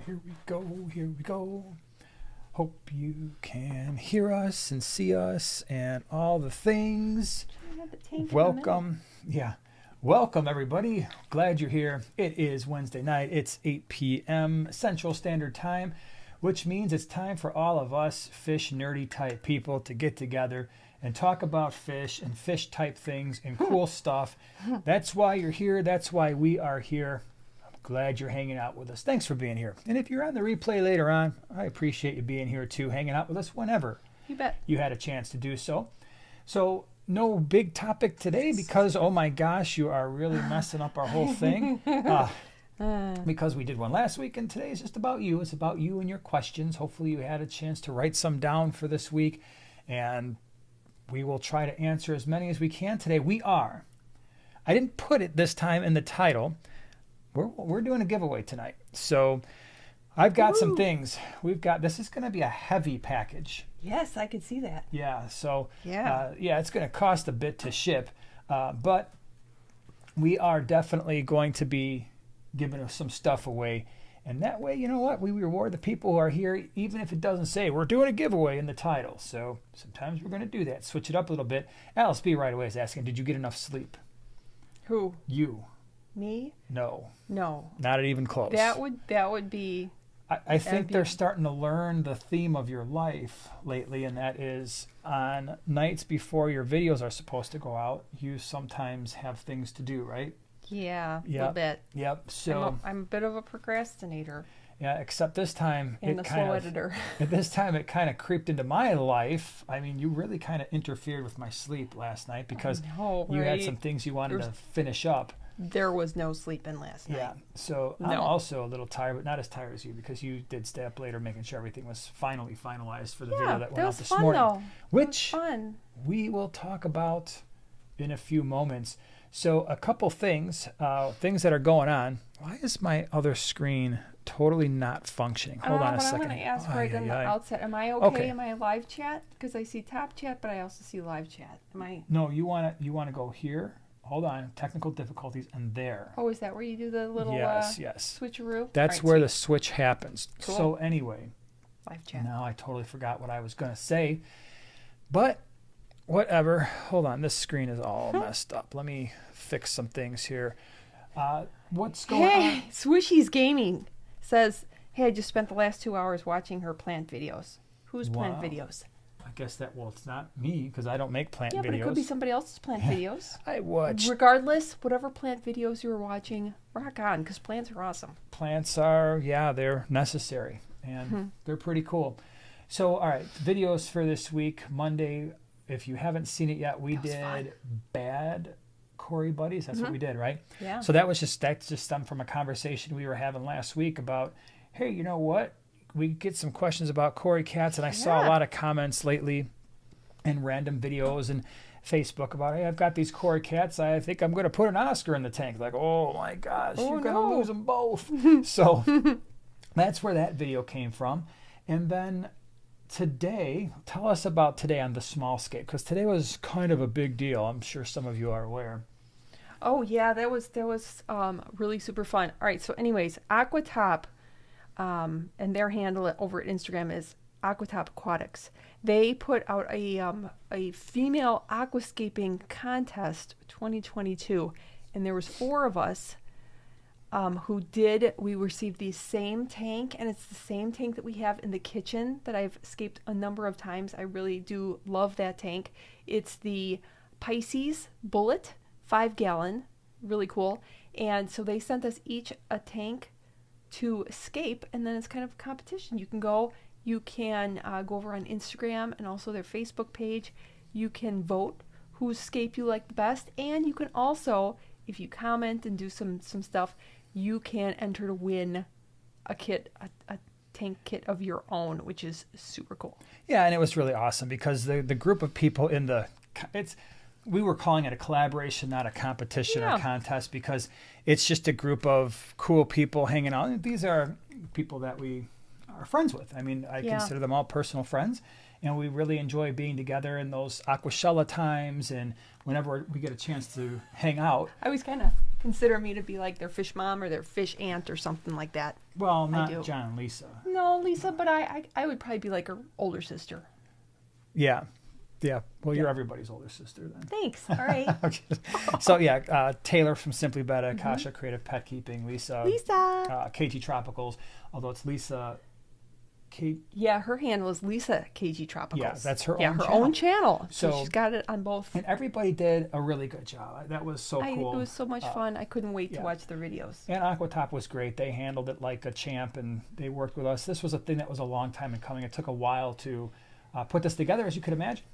Here we go, here we go. Hope you can hear us and see us and all the things. Welcome. Yeah. Welcome, everybody. Glad you're here. It is Wednesday night. It's 8 p.m. Central Standard Time, which means it's time for all of us fish nerdy type people to get together and talk about fish and fish type things and cool stuff. That's why you're here. That's why we are here. Glad you're hanging out with us. Thanks for being here. And if you're on the replay later on, I appreciate you being here too, hanging out with us whenever you bet you had a chance to do so. So no big topic today because, oh my gosh, you are really messing up our whole thing. Because we did one last week and today is just about you. It's about you and your questions. Hopefully you had a chance to write some down for this week and we will try to answer as many as we can today. I didn't put it this time in the title. We're doing a giveaway tonight. So I've got some things. This is going to be a heavy package. Yes, I could see that. Yeah. So it's going to cost a bit to ship, but we are definitely going to be giving some stuff away. And that way, you know what? We reward the people who are here, even if it doesn't say we're doing a giveaway in the title. So sometimes we're going to do that. Switch it up a little bit. Alice B right away is asking, did you get enough sleep? Who? You. Me? No. No. Not even close. That would be... I think they're starting to learn the theme of your life lately, and that is on nights before your videos are supposed to go out, you sometimes have things to do, right? Yeah, a little bit. Yep. So I'm a bit of a procrastinator. Yeah, except this time and the slow editor. This time it kind of creeped into my life. I mean, you really kind of interfered with my sleep last night because you had some things you wanted to finish up. There was no sleeping last night. Yeah, so I'm also a little tired, but not as tired as you because you did stay up later making sure everything was finally finalized for the video that went out this morning. Though. Which fun. We will talk about in a few moments. So a couple things that are going on. Why is my other screen totally not functioning? Hold on a second. I'm going to ask right on the outset. Am I okay? Am I live chat? Because I see top chat, but I also see live chat. Am I? No, you want to go here. Hold on, technical difficulties, and there. Oh, is that where you do the little yes. switcheroo? That's where the switch happens. Cool. So anyway, live chat. Now I totally forgot what I was going to say, but whatever. Hold on, this screen is all messed up. Let me fix some things here. What's going on? Swishy's Gaming says, hey, I just spent the last 2 hours watching her plant videos. Whose plant videos? I guess it's not me because I don't make plant videos. Yeah, but it could be somebody else's plant videos. I would. Regardless, whatever plant videos you were watching, rock on because plants are awesome. Plants are, they're necessary and they're pretty cool. So, all right, videos for this week, Monday. If you haven't seen it yet, we did Bad Cory Buddies. That's what we did, right? Yeah. So that's just stemmed from a conversation we were having last week about, hey, you know what? We get some questions about Cory cats, and I saw a lot of comments lately in random videos and Facebook about, hey, I've got these Cory cats. I think I'm going to put an Oscar in the tank. Like, oh my gosh, you're going to lose them both. So that's where that video came from. And then today, tell us about today on the small scape, because today was kind of a big deal. I'm sure some of you are aware. Oh yeah, that was really super fun. All right, so anyways, Aquatop. And their handle over at Instagram is Aquatics. They put out a female aquascaping contest 2022, and there was 4 of us we received the same tank, and it's the same tank that we have in the kitchen that I've scaped a number of times. I really do love that tank. It's the Pisces Bullet 5-gallon, really cool. And so they sent us each a tank to scape, and then it's kind of a competition. You can go over on Instagram and also their Facebook page. You can vote whose scape you like the best, and you can also, if you comment and do some stuff, you can enter to win a tank kit of your own, which is super cool. Yeah, and it was really awesome because the group of people we were calling it a collaboration, not a competition or contest, because it's just a group of cool people hanging out. And these are people that we are friends with. I mean, I consider them all personal friends, and we really enjoy being together in those Aquashella times and whenever we get a chance to hang out. I was kind of consider me to be like their fish mom or their fish aunt or something like that. Well, not do. John and Lisa. No, Lisa, but I would probably be like her older sister. Yeah. Yeah. Well, you're everybody's older sister then. Thanks. All right. Okay. So, yeah, Taylor from Simply Betta, Kasha Creative Pet Keeping, Lisa. KG Tropicals, although it's Lisa. Yeah, her handle is Lisa KG Tropicals. Yeah, that's her own her channel. own channel. So So she's got it on both. And everybody did a really good job. That was so cool. It was so much fun. I couldn't wait to watch the videos. And Aquatop was great. They handled it like a champ, and they worked with us. This was a thing that was a long time in coming. It took a while to put this together, as you could imagine.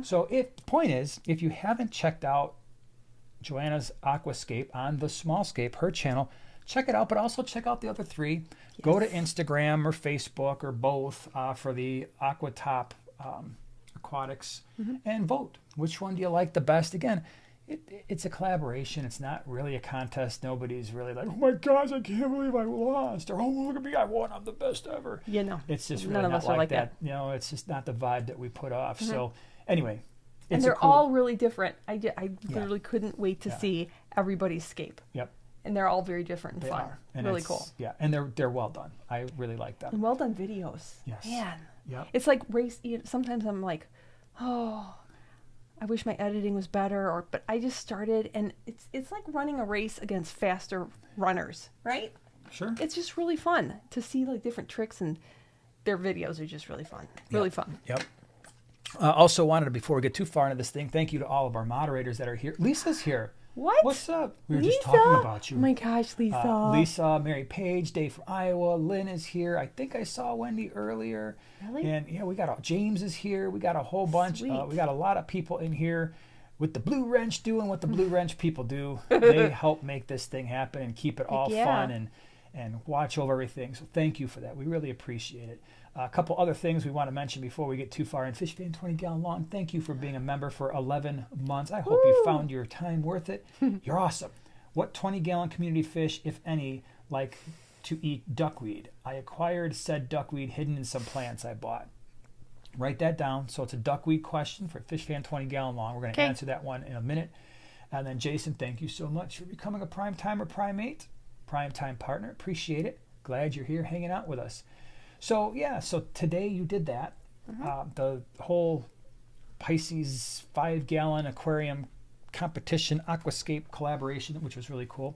So the point is, if you haven't checked out Joanna's Aquascape on the Smallscape, her channel, check it out, but also check out the other three. Yes. Go to Instagram or Facebook or both for the Aquatop Aquatics and vote. Which one do you like the best? Again, it's a collaboration. It's not really a contest. Nobody's really like, oh my gosh, I can't believe I lost. Or, oh, look at me, I won. I'm the best ever. You know, it's just really none of not us are like that. You know, it's just not the vibe that we put off. So anyway. And they're all really different. I literally couldn't wait to see everybody's scape. Yep. And they're all very different and fun. And really cool. Yeah, and they're well done. I really like them. And well done videos. Yes. Man. Yep. It's like race. Sometimes I'm like, oh, I wish my editing was better. But I just started, and it's like running a race against faster runners, right? Sure. It's just really fun to see like different tricks, and their videos are just really fun. Really fun. Yep. Also wanted, before we get too far into this thing, thank you to all of our moderators that are here. Lisa's here. What? What's up? We were Lisa? just talking about you. Oh my gosh, Lisa. Lisa, Mary Page, Dave from Iowa, Lynn is here. I think I saw Wendy earlier. Really? And yeah, we got James is here. We got a whole bunch. We got a lot of people in here with the Blue Wrench doing what the Blue Wrench people do. They help make this thing happen and keep it all fun and watch over everything. So thank you for that. We really appreciate it. A couple other things we want to mention before we get too far in. Fish Fan 20 Gallon Long, thank you for being a member for 11 months. I hope you found your time worth it. You're awesome. What 20-gallon community fish, if any, like to eat duckweed? I acquired said duckweed hidden in some plants I bought. Write that down. So it's a duckweed question for Fish Fan 20 Gallon Long. We're going to answer that one in a minute. And then Jason, thank you so much for becoming a Primetime or Primate. Primetime partner. Appreciate it. Glad you're here hanging out with us. So, yeah, so today you did that. The whole Pisces 5-gallon aquarium competition Aquascape collaboration, which was really cool.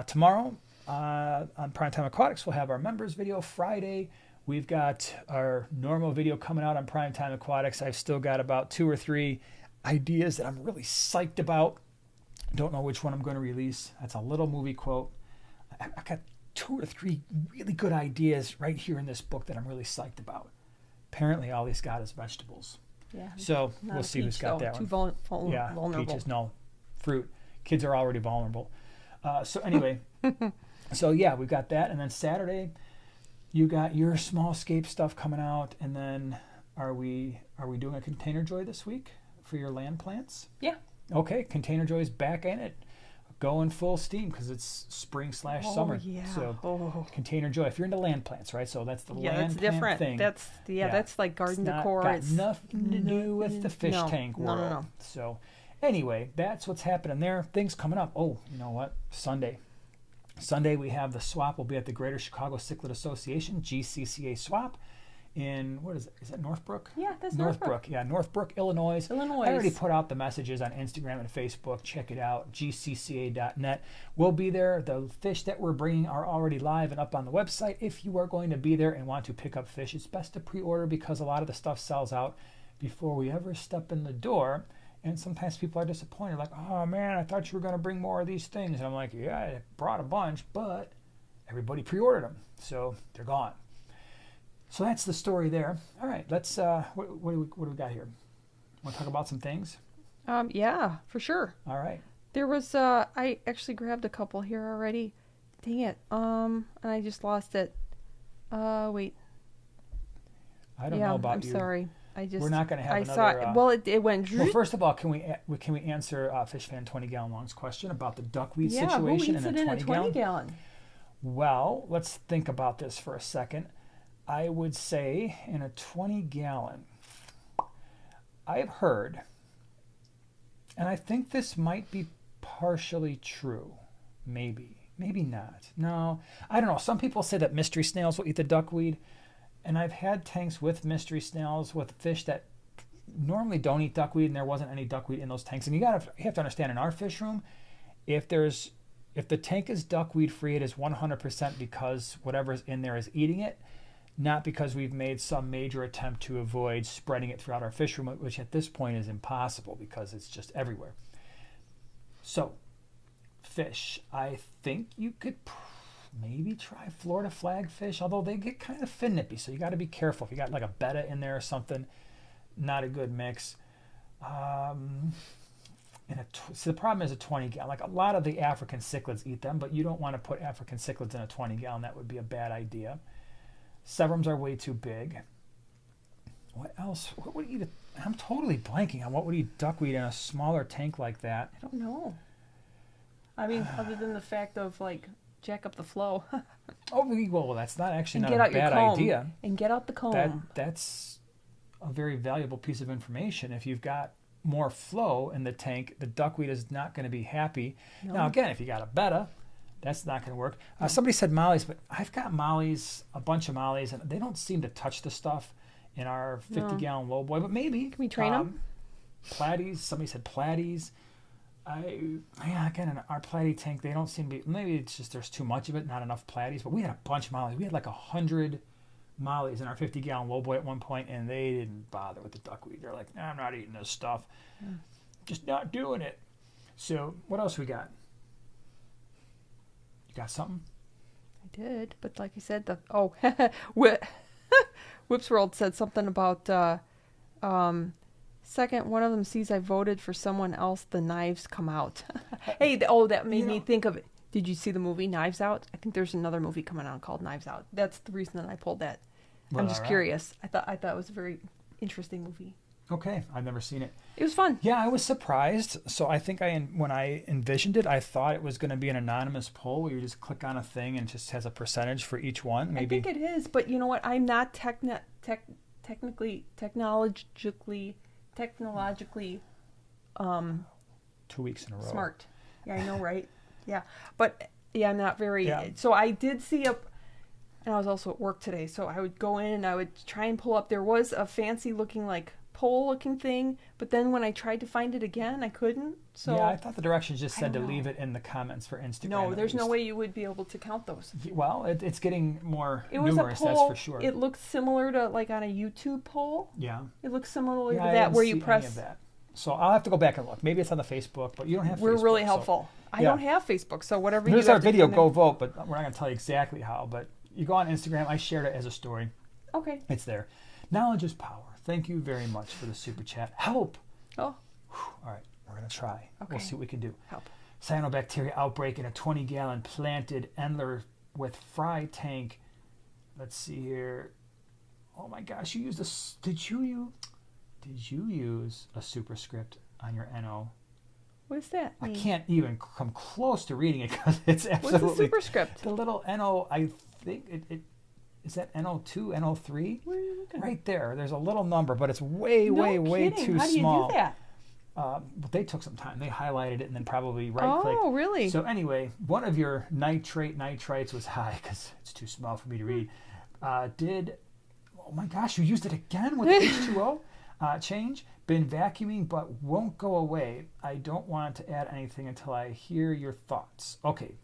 Tomorrow on Primetime Aquatics, we'll have our members video. Friday, we've got our normal video coming out on Primetime Aquatics. I've still got about 2 or 3 ideas that I'm really psyched about. Don't know which one I'm going to release. That's a little movie quote. I got 2 or 3 really good ideas right here in this book that I'm really psyched about. Apparently, all he's got is vegetables. Yeah. So we'll see who's got that too one. vulnerable. Peaches, no. Fruit. Kids are already vulnerable. So anyway, so yeah, we've got that. And then Saturday, you got your Smallscape stuff coming out. And then are we doing a Container Joy this week for your land plants? Yeah. Okay, Container Joy's back in it. Going full steam because it's spring/summer. Yeah. So Container Joy, if you're into land plants, right? So that's the land plant different thing. That's like garden decor. Got nothing to do with the fish tank world. No. So anyway, that's what's happening there. Things coming up. Oh, you know what? Sunday we have the swap. We'll be at the Greater Chicago Cichlid Association, GCCA swap. In, what is it? Is that Northbrook? Yeah, that's Northbrook. Yeah, Northbrook, Illinois. I already put out the messages on Instagram and Facebook. Check it out, gcca.net. We'll be there. The fish that we're bringing are already live and up on the website. If you are going to be there and want to pick up fish, it's best to pre-order because a lot of the stuff sells out before we ever step in the door. And sometimes people are disappointed, like, oh man, I thought you were going to bring more of these things. And I'm like, yeah, I brought a bunch, but everybody pre-ordered them, so they're gone. So that's the story there. All right, let's. What do we got here? Want to talk about some things? Yeah, for sure. All right. There was. I actually grabbed a couple here already. Dang it. And I just lost it. Wait. I don't know about I'm sorry. We're not going to have another. Saw it. Well, it went. Well, first of all, can we answer Fish Fan 20 Gallon Long's question about the duckweed situation in a 20 gallon? Well, let's think about this for a second. I would say in a 20 gallon, I've heard, and I think this might be partially true, Maybe not. No, I don't know. Some people say that mystery snails will eat the duckweed, and I've had tanks with mystery snails with fish that normally don't eat duckweed, and there wasn't any duckweed in those tanks. And you have to understand, in our fish room, if the tank is duckweed free, it is 100% because whatever's in there is eating it, not because we've made some major attempt to avoid spreading it throughout our fish room, which at this point is impossible because it's just everywhere. So, fish, I think you could maybe try Florida flagfish, although they get kind of fin nippy, so you got to be careful. If you got like a betta in there or something, not a good mix. So the problem is a 20 gallon. Like a lot of the African cichlids eat them, but you don't want to put African cichlids in a 20 gallon. That would be a bad idea. Severums are way too big. What else? What would eat? I'm totally blanking on what would eat duckweed in a smaller tank like that. I don't know. I mean, other than the fact of like jack up the flow. Well, that's not actually not a get out bad your comb. idea. And get out the comb. That's a very valuable piece of information. If you've got more flow in the tank, the duckweed is not going to be happy. No. Now, again, if you got a betta, that's not going to work. Somebody said mollies, but I've got mollies, a bunch of mollies, and they don't seem to touch the stuff in our 50-gallon lowboy, but maybe. Can we train them? Platies, somebody said platies. Again, in our platy tank, they don't seem to be, maybe it's just there's too much of it, not enough platies, but we had a bunch of mollies. We had like 100 mollies in our 50-gallon lowboy at one point, and they didn't bother with the duckweed. They're like, I'm not eating this stuff. Just not doing it. So what else we got? You got something? I did, but like I said, Whips World said something about second, one of them sees I voted for someone else, the knives come out. Hey, that made me think of it. Did you see the movie Knives Out? I think there's another movie coming out called Knives Out. That's the reason that I pulled that. Well, I'm just curious. I thought it was a very interesting movie. Okay, I've never seen it. It was fun. Yeah, I was surprised. So I think when I envisioned it, I thought it was going to be an anonymous poll where you just click on a thing and it just has a percentage for each one. Maybe. I think it is, but you know what? I'm not technologically 2 weeks in a row. Smart. Yeah, I know, right? Yeah, but yeah, I'm not very. Yeah. So I did see and I was also at work today. So I would go in and I would try and pull up. There was a fancy looking like pole looking thing, but then when I tried to find it again, I couldn't. So yeah, I thought the directions just said to leave it in the comments for Instagram. No, there's no way you would be able to count those. Well, it's getting more numerous. It was a poll, that's for sure. It looks similar to like on a YouTube poll. Yeah. It looks similar to that where you press. Any of that. So I'll have to go back and look. Maybe it's on the Facebook, but you don't have Facebook. We're really helpful. I don't have Facebook, so whatever Here's our video, go vote, but we're not going to tell you exactly how. But you go on Instagram. I shared it as a story. Okay. It's there. Knowledge is power. Thank you very much for the super chat. Help. Oh. All right. We're going to try. Okay. We'll see what we can do. Help. Cyanobacteria outbreak in a 20-gallon planted Endler with fry tank. Let's see here. Oh my gosh, you used a... Did you use a superscript on your NO? What does that mean? I can't even come close to reading it because it's absolutely... What's the superscript? The little NO, I think it is that NO2, NO3? Where are you looking? Right there. There's a little number, but it's way too How small. Do you do that? But they took some time. They highlighted it and then probably right-clicked. Oh, really? So anyway, one of your nitrites was high because it's too small for me to read. Oh my gosh, you used it again with H2O? Change. Been vacuuming but won't go away. I don't want to add anything until I hear your thoughts. Okay.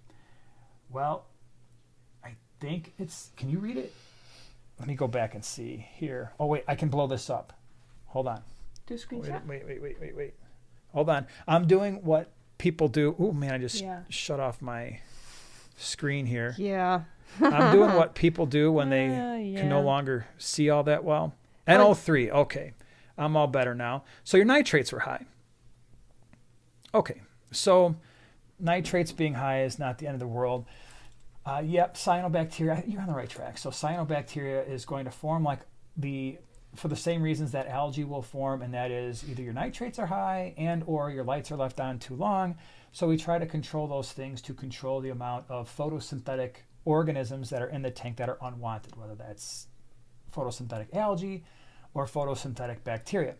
Well, I think it's... Can you read it? Let me go back and see here. Oh, wait. I can blow this up. Hold on. Do a screenshot? Wait. Hold on. I'm doing what people do. Oh, man, I just shut off my screen here. Yeah. I'm doing what people do when they can no longer see all that well. NO3. Okay. I'm all better now. So your nitrates were high. Okay. So nitrates being high is not the end of the world. Cyanobacteria, you're on the right track. So cyanobacteria is going to form for the same reasons that algae will form, and that is either your nitrates are high and or your lights are left on too long. So we try to control those things to control the amount of photosynthetic organisms that are in the tank that are unwanted, whether that's photosynthetic algae or photosynthetic bacteria.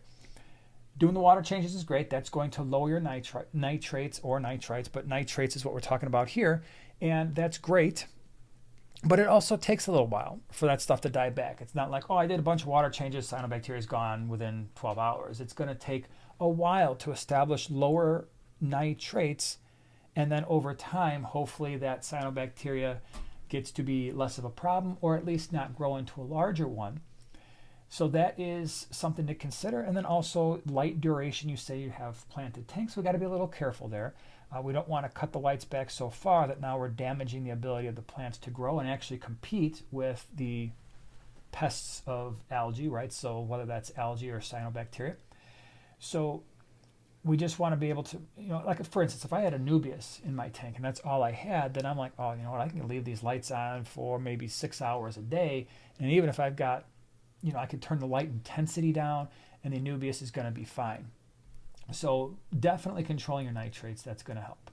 doing the water changes is great. That's going to lower your nitrates or nitrites, but nitrates is what we're talking about here. And that's great. But it also takes a little while for that stuff to die back. It's not like, oh, I did a bunch of water changes, cyanobacteria is gone within 12 hours. It's going to take a while to establish lower nitrates. And then over time, hopefully that cyanobacteria gets to be less of a problem, or at least not grow into a larger one. So that is something to consider. And then also light duration. You say you have planted tanks. We got to be a little careful there. We don't want to cut the lights back so far that now we're damaging the ability of the plants to grow and actually compete with the pests of algae, right? So whether that's algae or cyanobacteria. So we just want to be able to, like for instance, if I had a nubius in my tank and that's all I had, then I'm like, oh, you know what, I can leave these lights on for maybe 6 hours a day. And even if I've got, I could turn the light intensity down and the nubius is going to be fine. So definitely controlling your nitrates, that's going to help.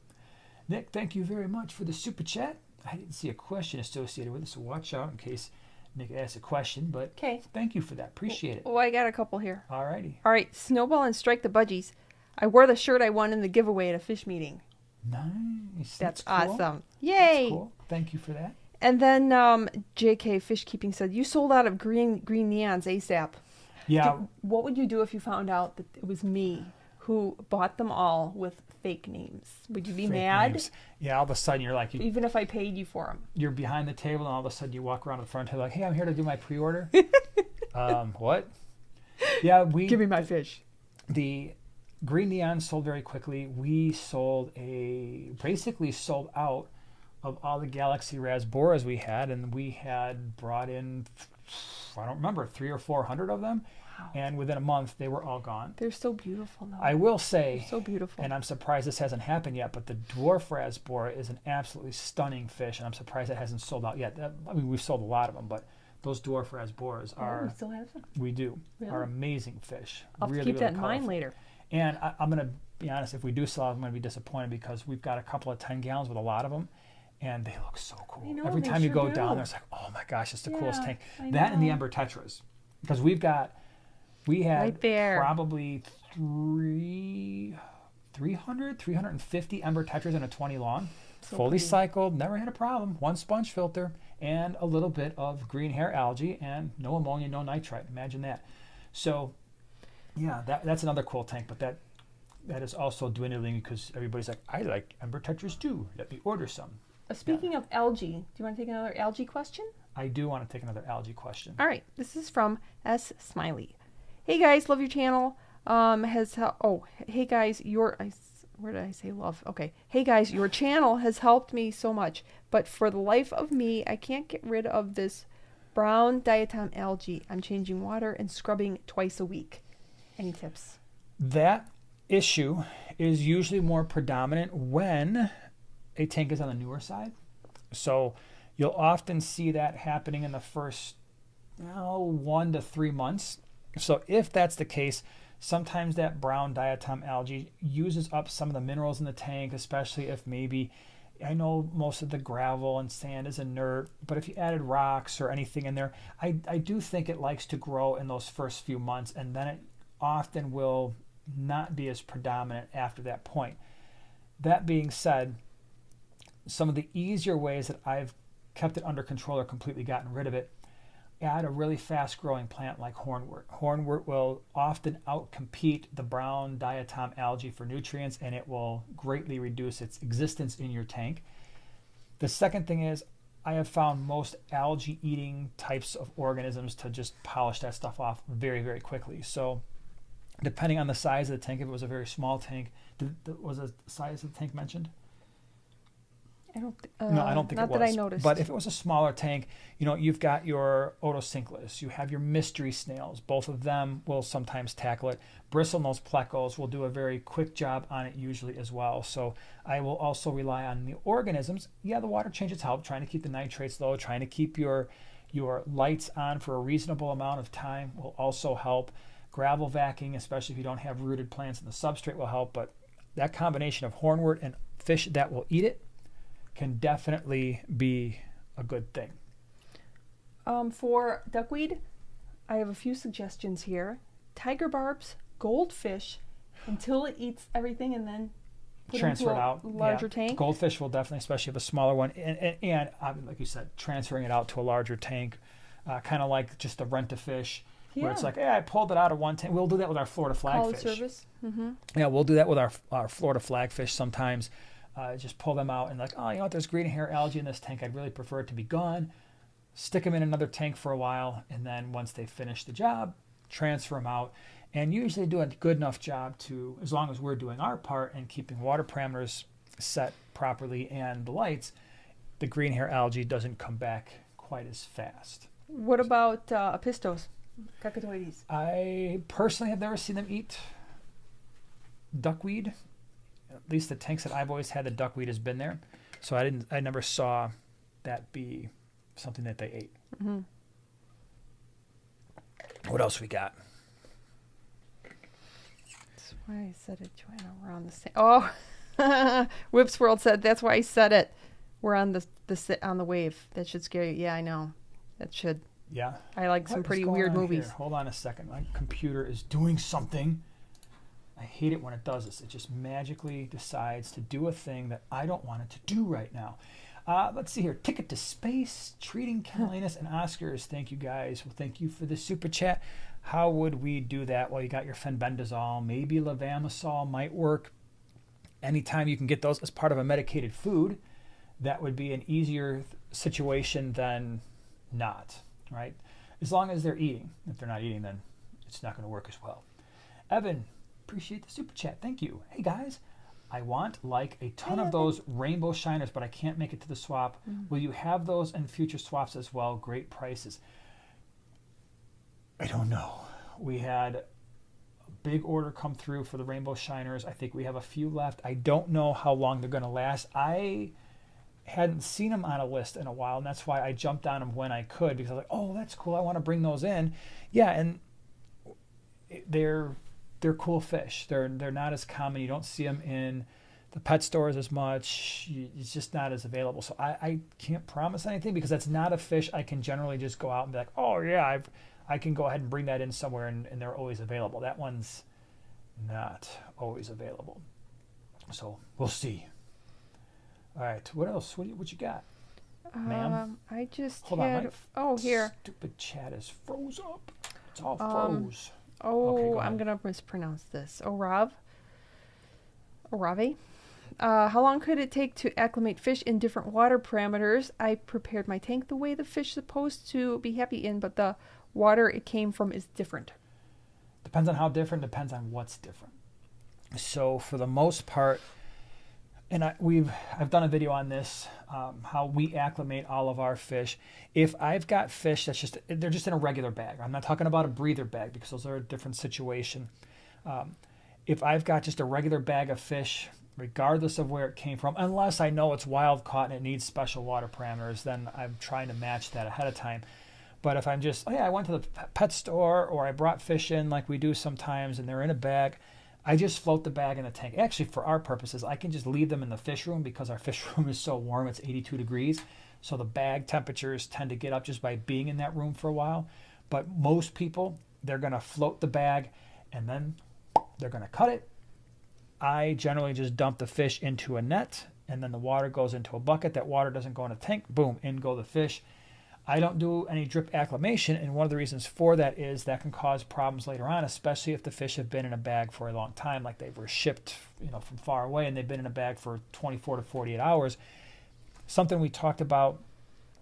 Nick, thank you very much for the super chat. I didn't see a question associated with it, so watch out in case Nick asks a question. But thank you for that. Appreciate it. Oh, I got a couple here. All righty. All right, Snowball and Strike the Budgies. I wore the shirt I won in the giveaway at a fish meeting. Nice. That's cool. awesome. Yay. That's cool. Thank you for that. And then JK Fish Keeping said, you sold out of green neons ASAP. Yeah. What would you do if you found out that it was me who bought them all with fake names? Would you be mad? Names. Yeah, all of a sudden you're like... Even if I paid you for them. You're behind the table and all of a sudden you walk around to the front table like, hey, I'm here to do my pre-order. What? Yeah, Give me my fish. The green neon sold very quickly. We basically sold out of all the Galaxy Rasboras we had, and we had brought in, I don't remember, 300 or 400 of them. Wow. And within a month, they were all gone. They're so beautiful, though. I will say, they're so beautiful. And I'm surprised this hasn't happened yet, but the dwarf Rasbora is an absolutely stunning fish, and I'm surprised it hasn't sold out yet. I mean, we've sold a lot of them, but those dwarf Rasboras are... we still have them? We do. Really? Are amazing fish. I'll really, keep really that in mind later. And I'm going to be honest, if we do sell them, I'm going to be disappointed because we've got a couple of 10 gallons with a lot of them. And they look so cool. I know, every time you sure go do. down there, it's like, oh my gosh, it's the coolest tank. That and the Ember Tetras. Because we had right there. Probably 350 Ember Tetras in a 20 long. So fully pretty. cycled, never had a problem. One sponge filter and a little bit of green hair algae and no ammonia, no nitrite. Imagine that. So, yeah, that's another cool tank, but that is also dwindling because everybody's like, I like Ember Tetras too. Let me order some. Speaking of algae, do you want to take another algae question? I do want to take another algae question. All right. This is from S. Smiley. Hey, guys. Love your channel. Hey, guys. Where did I say love? Okay. Hey, guys. Your channel has helped me so much. But for the life of me, I can't get rid of this brown diatom algae. I'm changing water and scrubbing twice a week. Any tips? That issue is usually more predominant when a tank is on the newer side. So you'll often see that happening in the first 1 to 3 months. So if that's the case, sometimes that brown diatom algae uses up some of the minerals in the tank, especially if maybe, I know most of the gravel and sand is inert, but if you added rocks or anything in there, I do think it likes to grow in those first few months, and then it often will not be as predominant after that point. That being said, some of the easier ways that I've kept it under control or completely gotten rid of it, add a really fast growing plant like hornwort. Hornwort will often outcompete the brown diatom algae for nutrients, and it will greatly reduce its existence in your tank. The second thing is, I have found most algae eating types of organisms to just polish that stuff off very, very quickly. So depending on the size of the tank, if it was a very small tank, was the size of the tank mentioned? No, I don't think it was. Not that I noticed. But if it was a smaller tank, you've got your Otocinclus, you have your mystery snails. Both of them will sometimes tackle it. Bristlenose plecos will do a very quick job on it usually as well. So I will also rely on the organisms. Yeah, the water changes help, trying to keep the nitrates low, trying to keep your lights on for a reasonable amount of time will also help. Gravel vacuuming, especially if you don't have rooted plants in the substrate, will help. But that combination of hornwort and fish that will eat it can definitely be a good thing. For duckweed, I have a few suggestions here. Tiger barbs goldfish until it eats everything and then transfer it out. Larger tank. Goldfish will definitely, especially if a smaller one, and like you said, transferring it out to a larger tank, kind of like just a rent-a-fish, where it's like, hey, I pulled it out of one tank. We'll do that with our Florida Call flagfish. service. Mm-hmm. Yeah, we'll do that with our Florida flagfish sometimes. Just pull them out and like, oh, you know what, there's green hair algae in this tank. I'd really prefer it to be gone. Stick them in another tank for a while, and then once they finish the job, transfer them out. And usually do a good enough job to, as long as we're doing our part and keeping water parameters set properly and the lights, the green hair algae doesn't come back quite as fast. What about apistos, cacatoides? I personally have never seen them eat duckweed. At least the tanks that I've always had, the duckweed has been there. So I never saw that be something that they ate. Mm-hmm. What else we got? That's why I said it, Joanna. We're on the same. Oh, Whips World said that's why I said it. We're on the wave. That should scare you. Yeah, I know. That should. Yeah. I like some pretty weird movies. Here? Hold on a second. My computer is doing something. I hate it when it does this. It just magically decides to do a thing that I don't want it to do right now. Let's see here. Ticket to Space, Treating Carolinas and Oscars. Thank you, guys. Well, thank you for the super chat. How would we do that? Well, you got your fenbendazole. Maybe levamisole might work. Anytime you can get those as part of a medicated food, that would be an easier situation than not, right? As long as they're eating. If they're not eating, then it's not going to work as well. Evan, appreciate the super chat. Thank you. Hey, guys. I want like a ton of those rainbow shiners, but I can't make it to the swap. Will you have those in future swaps as well? Great prices. I don't know. We had a big order come through for the rainbow shiners. I think we have a few left. I don't know how long they're going to last. I hadn't seen them on a list in a while, and that's why I jumped on them when I could, because I was like, oh, that's cool. I want to bring those in. Yeah, and they're cool fish. They're not as common. You don't see them in the pet stores as much. It's just not as available. So I can't promise anything, because that's not a fish I can generally just go out and be like, oh yeah, I can go ahead and bring that in somewhere and they're always available. That one's not always available. So we'll see. All right, what else? What you got, ma'am? I just Hold had. on, here. Stupid chat is froze up. It's all froze. Okay, I'm going to mispronounce this. Orave. How long could it take to acclimate fish in different water parameters? I prepared my tank the way the fish is supposed to be happy in, but the water it came from is different. Depends on how different, depends on what's different. So for the most part, and I've done a video on this, how we acclimate all of our fish. If I've got fish they're just in a regular bag. I'm not talking about a breather bag, because those are a different situation. If I've got just a regular bag of fish, regardless of where it came from, unless I know it's wild caught and it needs special water parameters, then I'm trying to match that ahead of time. But if I'm just, I went to the pet store, or I brought fish in like we do sometimes and they're in a bag, I just float the bag in the tank. Actually, for our purposes, I can just leave them in the fish room, because our fish room is so warm. It's 82 degrees. So the bag temperatures tend to get up just by being in that room for a while. But most people, they're going to float the bag and then they're going to cut it. I generally just dump the fish into a net, and then the water goes into a bucket. That water doesn't go in a tank. Boom, in go the fish. I don't do any drip acclimation, and one of the reasons for that is that can cause problems later on, especially if the fish have been in a bag for a long time, like they were shipped, from far away, and they've been in a bag for 24 to 48 hours. Something we talked about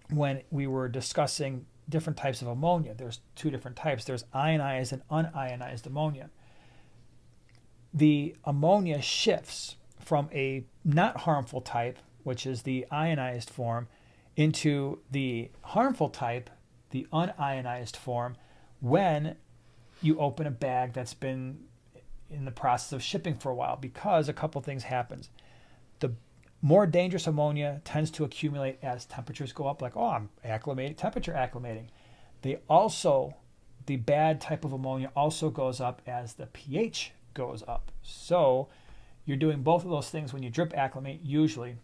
when we were discussing different types of ammonia. There's two different types. There's ionized and unionized ammonia. The ammonia shifts from a not harmful type, which is the ionized form, into the harmful type, the unionized form, when you open a bag that's been in the process of shipping for a while, because a couple things happens. The more dangerous ammonia tends to accumulate as temperatures go up, like, I'm temperature acclimating. The bad type of ammonia also goes up as the pH goes up. So you're doing both of those things when you drip acclimate usually.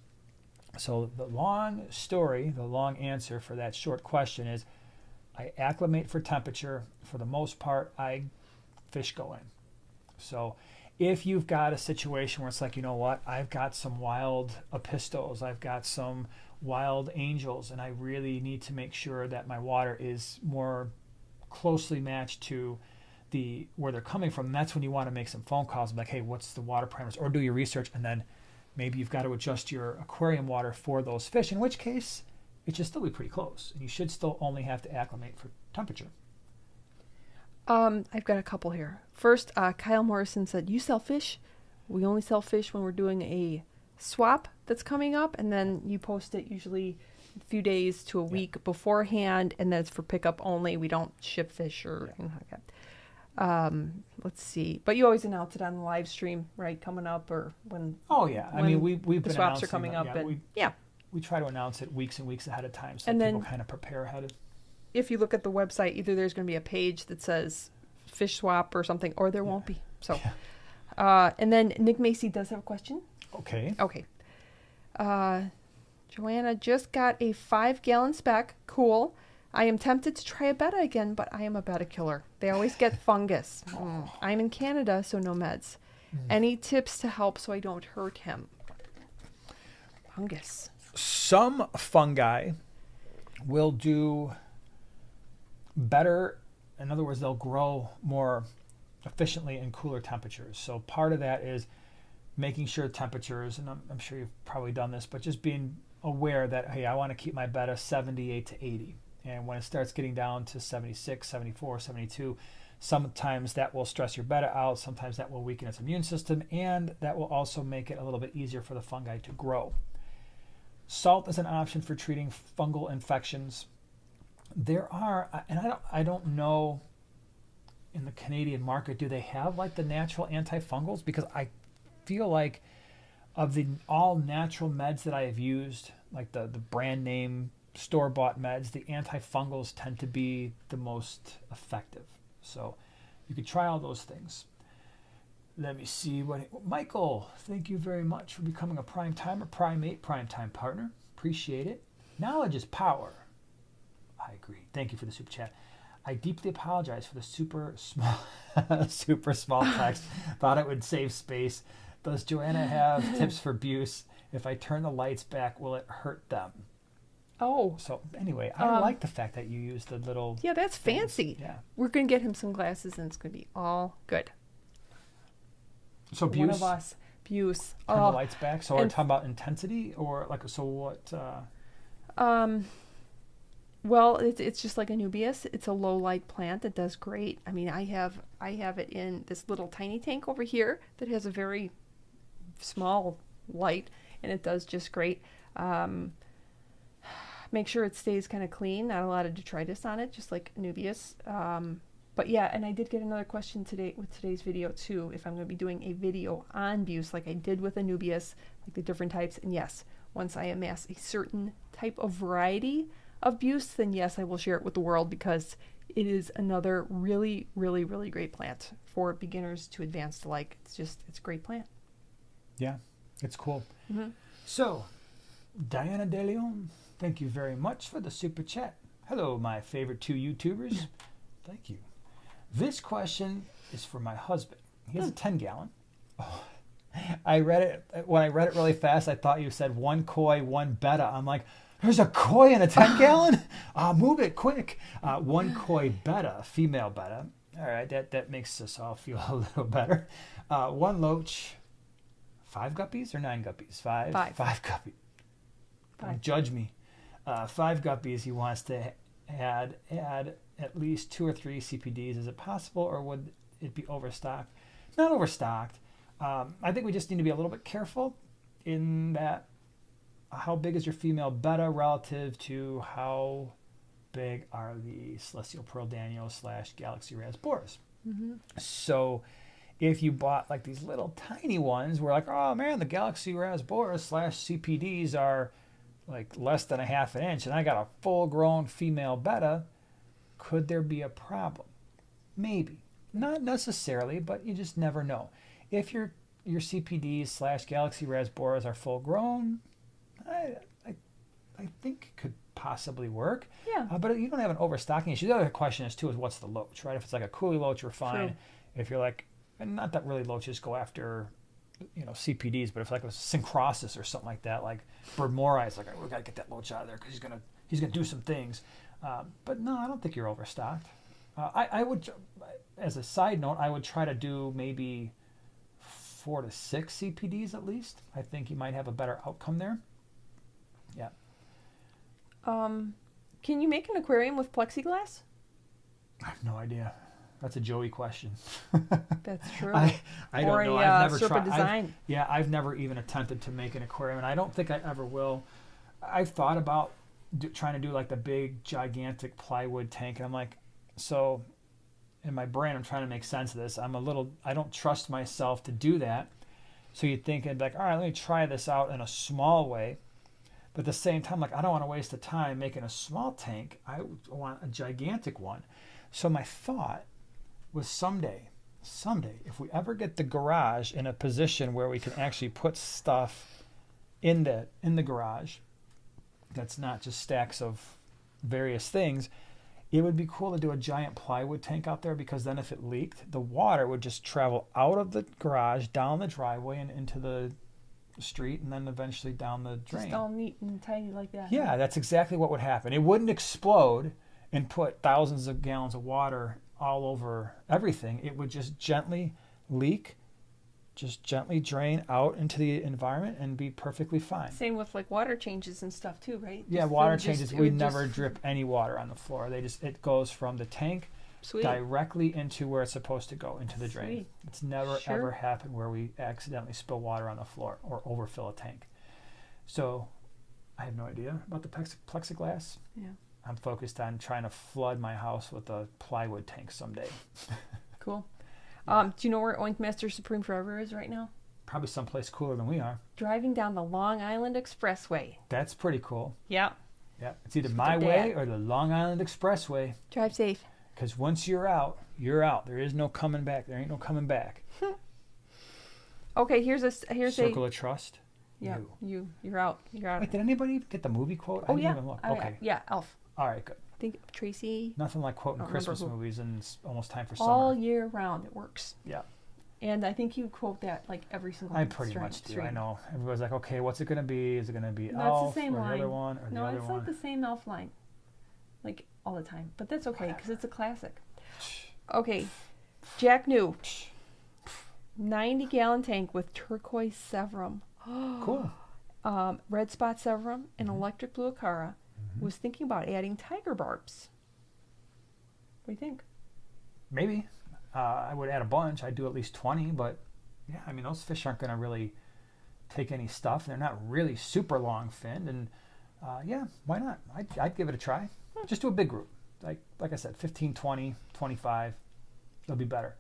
So the long answer for that short question is, I acclimate for temperature. For the most part, fish go in. So if you've got a situation where it's like, you know what, I've got some wild apistos, I've got some wild angels, and I really need to make sure that my water is more closely matched to where they're coming from, that's when you want to make some phone calls and be like, hey, what's the water parameters? Or do your research, and then maybe you've got to adjust your aquarium water for those fish, in which case it should still be pretty close. And you should still only have to acclimate for temperature. I've got a couple here. First, Kyle Morrison said, you sell fish? We only sell fish when we're doing a swap that's coming up, and then you post it usually a few days to a week beforehand, and then it's for pickup only. We don't ship fish or anything like that. Let's see. But you always announce it on the live stream, right? Coming up or when. Oh yeah, I mean we've the been swaps are coming up, we try to announce it weeks and weeks ahead of time, so and people then kind of prepare ahead of. If you look at the website, either there's going to be a page that says fish swap or something, or there won't be. So, and then Nick Macy does have a question. Okay. Okay. Joanna just got a 5-gallon spec. Cool. I am tempted to try a betta again, but I am a betta killer. They always get fungus. I'm in Canada, so no meds. Any tips to help so I don't hurt him? Fungus. Some fungi will do better. In other words, they'll grow more efficiently in cooler temperatures. So part of that is making sure temperatures, and I'm sure you've probably done this, but just being aware that, hey, I want to keep my betta 78 to 80. And when it starts getting down to 76, 74, 72, sometimes that will stress your betta out. Sometimes that will weaken its immune system, and that will also make it a little bit easier for the fungi to grow. Salt is an option for treating fungal infections. There are, and I don't know in the Canadian market, do they have like the natural antifungals? Because I feel like of the all natural meds that I have used, like the brand name store-bought meds, the antifungals tend to be the most effective. So you could try all those things. Let me see Michael, thank you very much for becoming a prime timer, primate, prime time partner. Appreciate it. Knowledge is power. I agree. Thank you for the super chat. I deeply apologize for the super small text. Thought it would save space. Does Joanna have tips for abuse? If I turn the lights back, will it hurt them? Oh. So anyway, I like the fact that you use the little... Yeah, that's things. Fancy. Yeah. We're going to get him some glasses, and it's going to be all good. So abuse? One of us. Abuse. Turn the lights back? So are we talking about intensity? Or like, so what... Well, it's just like Anubias. It's a low light plant that does great. I mean, I have it in this little tiny tank over here that has a very small light, and it does just great. Make sure it stays kind of clean. Not a lot of detritus on it, just like Anubias. But yeah, and I did get another question today with today's video too. If I'm going to be doing a video on abuse like I did with Anubias, like the different types. And yes, once I amass a certain type of variety of abuse, then yes, I will share it with the world, because it is another really, really, really great plant for beginners to advanced alike. It's a great plant. Yeah, it's cool. Mm-hmm. So, Diana De Leon, thank you very much for the super chat. Hello, my favorite 2 YouTubers. Thank you. This question is for my husband. He has a 10-gallon. Oh, I read it. When I read it really fast, I thought you said 1 koi, 1 betta. I'm like, there's a koi in a 10-gallon? Move it quick. 1 koi betta, female betta. All right, that makes us all feel a little better. 1 loach, 5 guppies or 9 guppies? 5 guppies. Don't judge me. 5 guppies. He wants to add at least 2 or 3 CPDs. Is it possible, or would it be overstocked? Not overstocked. I think we just need to be a little bit careful in that. How big is your female betta relative to how big are the celestial pearl Daniel / galaxy rasboras? Mm-hmm. So if you bought like these little tiny ones, we're like, oh man, the galaxy rasboras / CPDs are like less than a ½ inch, and I got a full-grown female betta. Could there be a problem? Maybe. Not necessarily, but you just never know. If your CPDs / galaxy rasboras are full-grown, I think it could possibly work. Yeah. But you don't have an overstocking issue. The other question is what's the loach, right? If it's like a coolie loach, you're fine. True. If you're like, and not that really loaches go after, CPDs, but if like a syncrosis or something like that, like bird mori, it's like, we got to get that loach out of there because he's gonna do some things. But no, I don't think you're overstocked. I would, as a side note, I would try to do maybe 4 to 6 CPDs at least. I think you might have a better outcome there. Yeah. Can you make an aquarium with plexiglass? I have no idea. That's a Joey question. That's true. I don't know. I've never tried. Design. I've never even attempted to make an aquarium, and I don't think I ever will. I've thought about trying to do like the big, gigantic plywood tank, and I'm like, so in my brain, I'm trying to make sense of this. I don't trust myself to do that. So you'd think I'd be like, all right, let me try this out in a small way. But at the same time, like, I don't want to waste the time making a small tank. I want a gigantic one. So my thought was someday, if we ever get the garage in a position where we can actually put stuff in the garage, that's not just stacks of various things, it would be cool to do a giant plywood tank out there, because then if it leaked, the water would just travel out of the garage, down the driveway, and into the street, and then eventually down the drain. Just all neat and tidy like that. Yeah, that's exactly what would happen. It wouldn't explode and put thousands of gallons of water all over everything. It would just gently leak, just gently drain out into the environment and be perfectly fine. Same with like water changes and stuff too, right? Yeah, water changes. We never drip any water on the floor. It goes from the tank directly into where it's supposed to go, into the drain. It's never ever happened where we accidentally spill water on the floor or overfill a tank. So I have no idea about the plexiglass. Yeah. I'm focused on trying to flood my house with a plywood tank someday. Cool. Do you know where Oink Master Supreme Forever is right now? Probably someplace cooler than we are. Driving down the Long Island Expressway. That's pretty cool. Yeah. Yeah. It's either my way or the Long Island Expressway. Drive safe. Because once you're out, you're out. There is no coming back. There ain't no coming back. Okay, here's Circle of Trust. Yeah, you're out. You're out. Wait, did anybody get the movie quote? Oh, I didn't even look. Okay. Yeah, Elf. All right, good. I think Tracy. Nothing like quoting Christmas movies, and it's almost time for summer. All year round, it works. Yeah. And I think you quote that like every single I pretty much do. I know. Everybody's like, okay, what's it going to be? Is it going to be No, Elf it's the same or line. the other one or the other one? No, it's like the same Elf line. Like all the time. But that's okay because it's a classic. Okay. Jack New. 90-gallon tank with turquoise severum. Cool. Red spot severum and electric blue acara. Was thinking about adding tiger barbs. What do you think? Maybe. I would add a bunch. I'd do at least 20, but yeah, I mean, those fish aren't going to really take any stuff. They're not really super long finned, and yeah, why not? I'd give it a try. Just do a big group. Like I said, 15, 20, 25. They'll be better.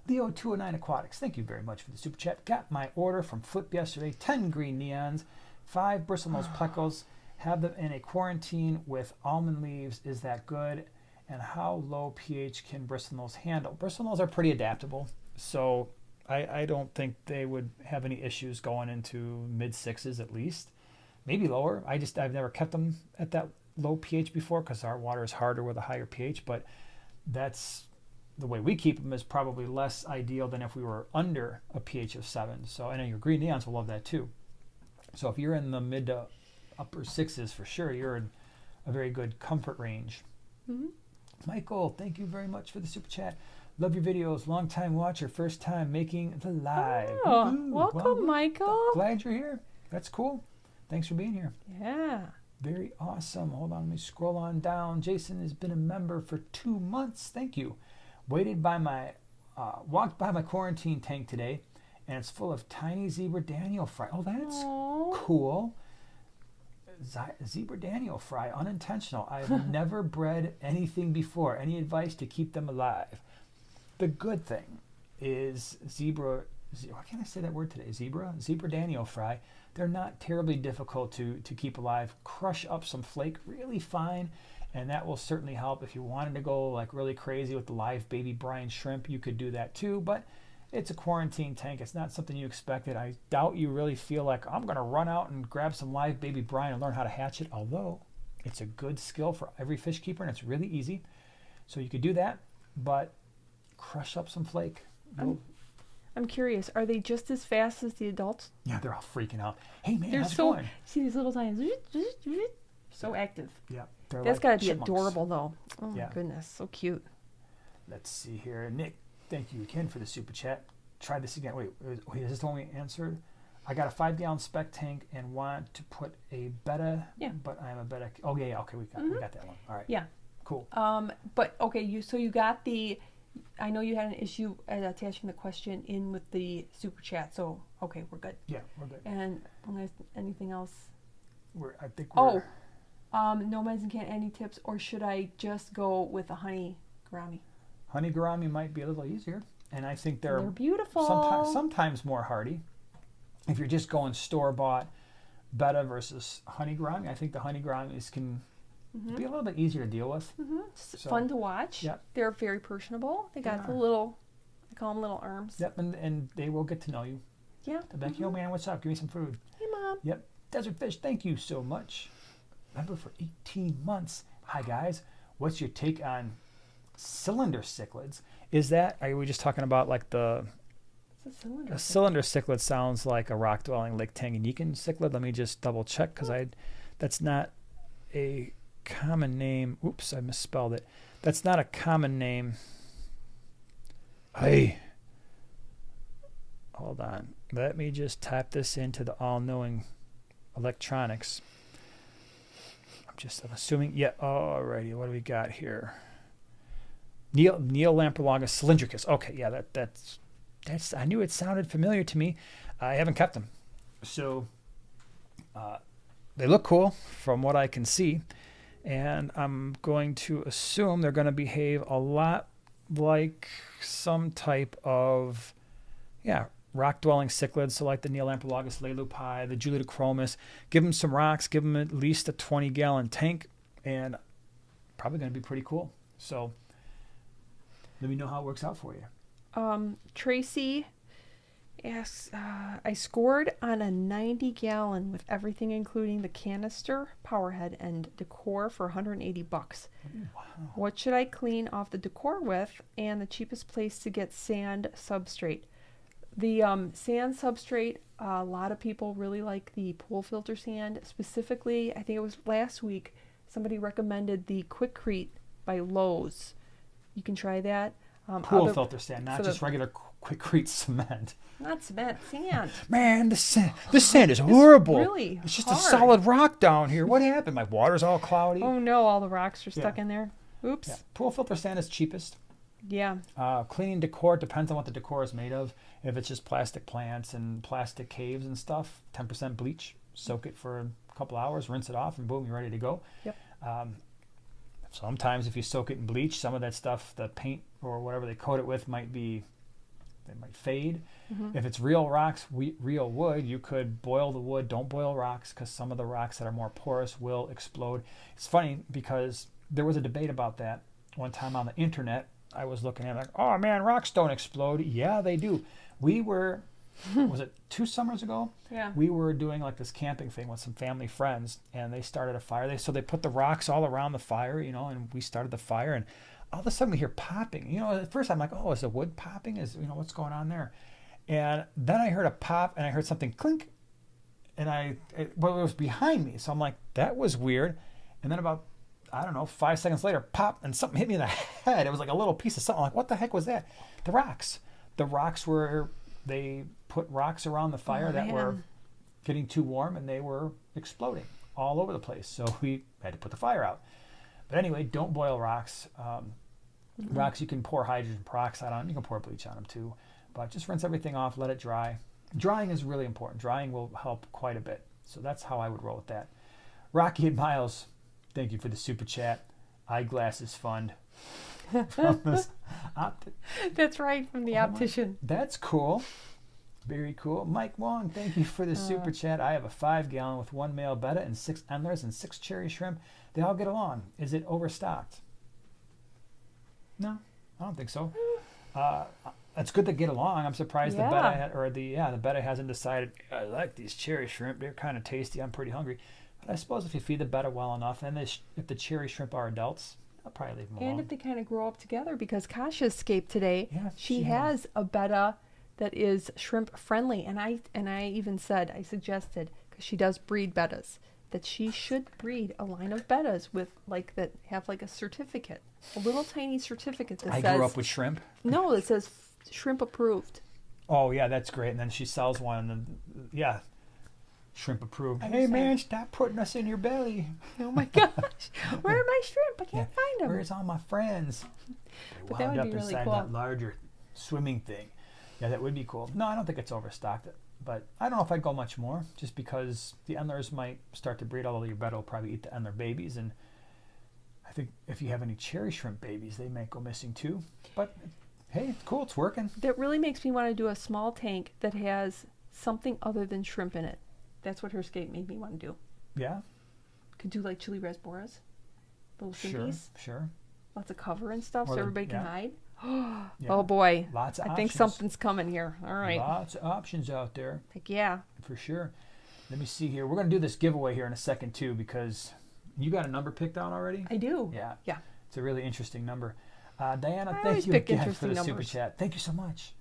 Leo209 Aquatics, thank you very much for the super chat. Got my order from Flip yesterday. 10 green neons, 5 bristlenose plecos. Have them in a quarantine with almond leaves. Is that good? And how low pH can bristlenose handle? Bristlenose are pretty adaptable, so I don't think they would have any issues going into mid-6s at least. Maybe lower. I've never kept them at that low pH before because our water is harder with a higher pH, but that's the way we keep them is probably less ideal than if we were under a pH of 7. So I know your green neons will love that too. So if you're in the mid to upper 6s for sure, you're in a very good comfort range. Mm-hmm. Michael, thank you very much for the super chat. Love your videos. Long time watcher, first time making the live. Oh, welcome, Michael. Glad you're here. That's cool. Thanks for being here. Yeah. Very awesome. Hold on, let me scroll on down. Jason has been a member for 2 months. Thank you. Walked by my quarantine tank today, and it's full of tiny zebra Daniel fry. Oh, that's cool. Zebra Daniel fry, unintentional. I've never bred anything before. Any advice to keep them alive? The good thing is why can't I say that word today? Zebra Daniel fry. They're not terribly difficult to keep alive. Crush up some flake really fine, and that will certainly help. If you wanted to go like really crazy with the live baby brine shrimp, you could do that too, but it's a quarantine tank. It's not something you expected. I doubt you really feel like I'm going to run out and grab some live baby brine and learn how to hatch it, although it's a good skill for every fish keeper and it's really easy. So you could do that, but crush up some flake. I'm curious, are they just as fast as the adults? Yeah, they're all freaking out. Hey, man, They're how's it so, going? see these little tiny, so active. Yeah, they're That's like got to be chipmunks. adorable, though. Oh, Yeah. my goodness. So cute. Let's see here. Nick, thank you again for the super chat. Try this again. Wait, is this the one we answered? I got a 5-gallon spec tank and want to put a betta, but I'm a betta. Oh, yeah, okay, we got that one. All right. Yeah. Cool. But, okay, you got the, I know you had an issue at attaching the question in with the super chat, so, okay, we're good. Yeah, we're good. And unless anything else? I think we're... Nomads and can't any tips, or should I just go with a honey gourami? Honey gourami might be a little easier, and I think they're beautiful. Sometimes more hardy. If you're just going store-bought betta versus honey gourami, I think the honey gouramis can be a little bit easier to deal with. It's fun to watch. Yep. They're very personable. They got the little, I call them little arms. Yep, and they will get to know you. Yeah. They'll be like, yo, man, what's up? Give me some food. Hey, Mom. Yep. Desert Fish, thank you so much. Remember, for 18 months. Hi, guys. What's your take on cylinder cichlids? Are we just talking about like the... A cylinder cichlid sounds like a rock-dwelling Lake Tanganyika cichlid. Let me just double-check, because that's not a common name. Oops, I misspelled it. That's not a common name. Hey. Hold on. Let me just type this into the all-knowing electronics. I'm assuming. Yeah, alrighty. What do we got here? Neil Lamprologus cylindricus. Okay, yeah, that's. I knew it sounded familiar to me. I haven't kept them, so they look cool from what I can see, and I'm going to assume they're going to behave a lot like some type of rock-dwelling cichlids, so like the Neolamprologus leylupi, the Juliochromis. Give them some rocks, give them at least a 20-gallon tank, and probably going to be pretty cool. So let me know how it works out for you. Tracy asks, I scored on a 90-gallon with everything including the canister, power head, and decor for $180. Wow. What should I clean off the decor with, and the cheapest place to get sand substrate? The sand substrate, a lot of people really like the pool filter sand. Specifically, I think it was last week, somebody recommended the Quikrete by Lowe's. You can try that. Pool filter sand, not just regular Quikrete cement. Not cement, sand. Man, this sand is horrible. Really it's just hard. a solid rock down here. What happened? My water's all cloudy. Oh no, all the rocks are stuck in there. Oops. Yeah. Pool filter sand is cheapest. Yeah. Cleaning decor depends on what the decor is made of. If it's just plastic plants and plastic caves and stuff, 10% bleach. Soak it for a couple hours, rinse it off, and boom, you're ready to go. Yep. Sometimes if you soak it in bleach, some of that stuff, the paint or whatever they coat it with might fade. If it's real rocks, real wood, you could boil the wood. Don't boil rocks, because some of the rocks that are more porous will explode. It's funny because there was a debate about that one time on the internet. I was looking at it like, oh man, rocks don't explode. Yeah, they do. We were, was it 2 summers ago? Yeah. We were doing like this camping thing with some family friends, and they started a fire. So they put the rocks all around the fire, and we started the fire, and all of a sudden we hear popping. At first I'm like, oh, is the wood popping? What's going on there? And then I heard a pop, and I heard something clink, and it was behind me. So I'm like, that was weird. And then about, 5 seconds later, pop, and something hit me in the head. It was like a little piece of something. I'm like, what the heck was that? The rocks. The rocks they put rocks around the fire that were getting too warm, and they were exploding all over the place. So we had to put the fire out. But anyway, don't boil rocks. Rocks you can pour hydrogen peroxide on. You can pour bleach on them too. But just rinse everything off, let it dry. Drying is really important. Drying will help quite a bit. So that's how I would roll with that. Rocky and Miles, thank you for the super chat. Eyeglasses fund. That's right, from the optician. That's cool. Very cool. Mike Wong, thank you for the super chat. I have a 5-gallon with 1 male betta and 6 endlers and 6 cherry shrimp. They all get along. Is it overstocked? No, I don't think so. It's good to get along. I'm surprised the betta hasn't decided, I like these cherry shrimp. They're kind of tasty. I'm pretty hungry. But I suppose if you feed the betta well enough, and if the cherry shrimp are adults, I'll probably leave them alone. And if they kind of grow up together, because Kasha's escaped today, Yeah, she has a betta that is shrimp friendly. And I even said, I suggested, because she does breed bettas, that she should breed a line of bettas with like that have like a certificate, a little tiny certificate that says. I grew up with shrimp. No, it says shrimp approved. Oh yeah, that's great. And then she sells one, and then yeah, shrimp approved. Hey man, stop putting us in your belly. Oh my gosh, where are my shrimp? I can't find them. Where's all my friends? But that would be really cool. That larger swimming thing. Yeah, that would be cool. No, I don't think it's overstocked. But I don't know if I'd go much more, just because the endlers might start to breed, although your betta will probably eat the endler babies. And I think if you have any cherry shrimp babies, they might go missing too. But hey, it's cool. It's working. That really makes me want to do a small tank that has something other than shrimp in it. That's what her scape made me want to do. Yeah. Could do like chili rasboras, little simpies. Sure. Lots of cover and stuff so everybody can hide. Yeah. Oh boy. Lots of I options. think something's coming here. All right. Lots of options out there. Heck yeah. For sure. Let me see here. We're going to do this giveaway here in a second too, because you got a number picked out already? I do. Yeah. Yeah. It's a really interesting number. Diana, I thank you again for the numbers. super chat. Thank you so much.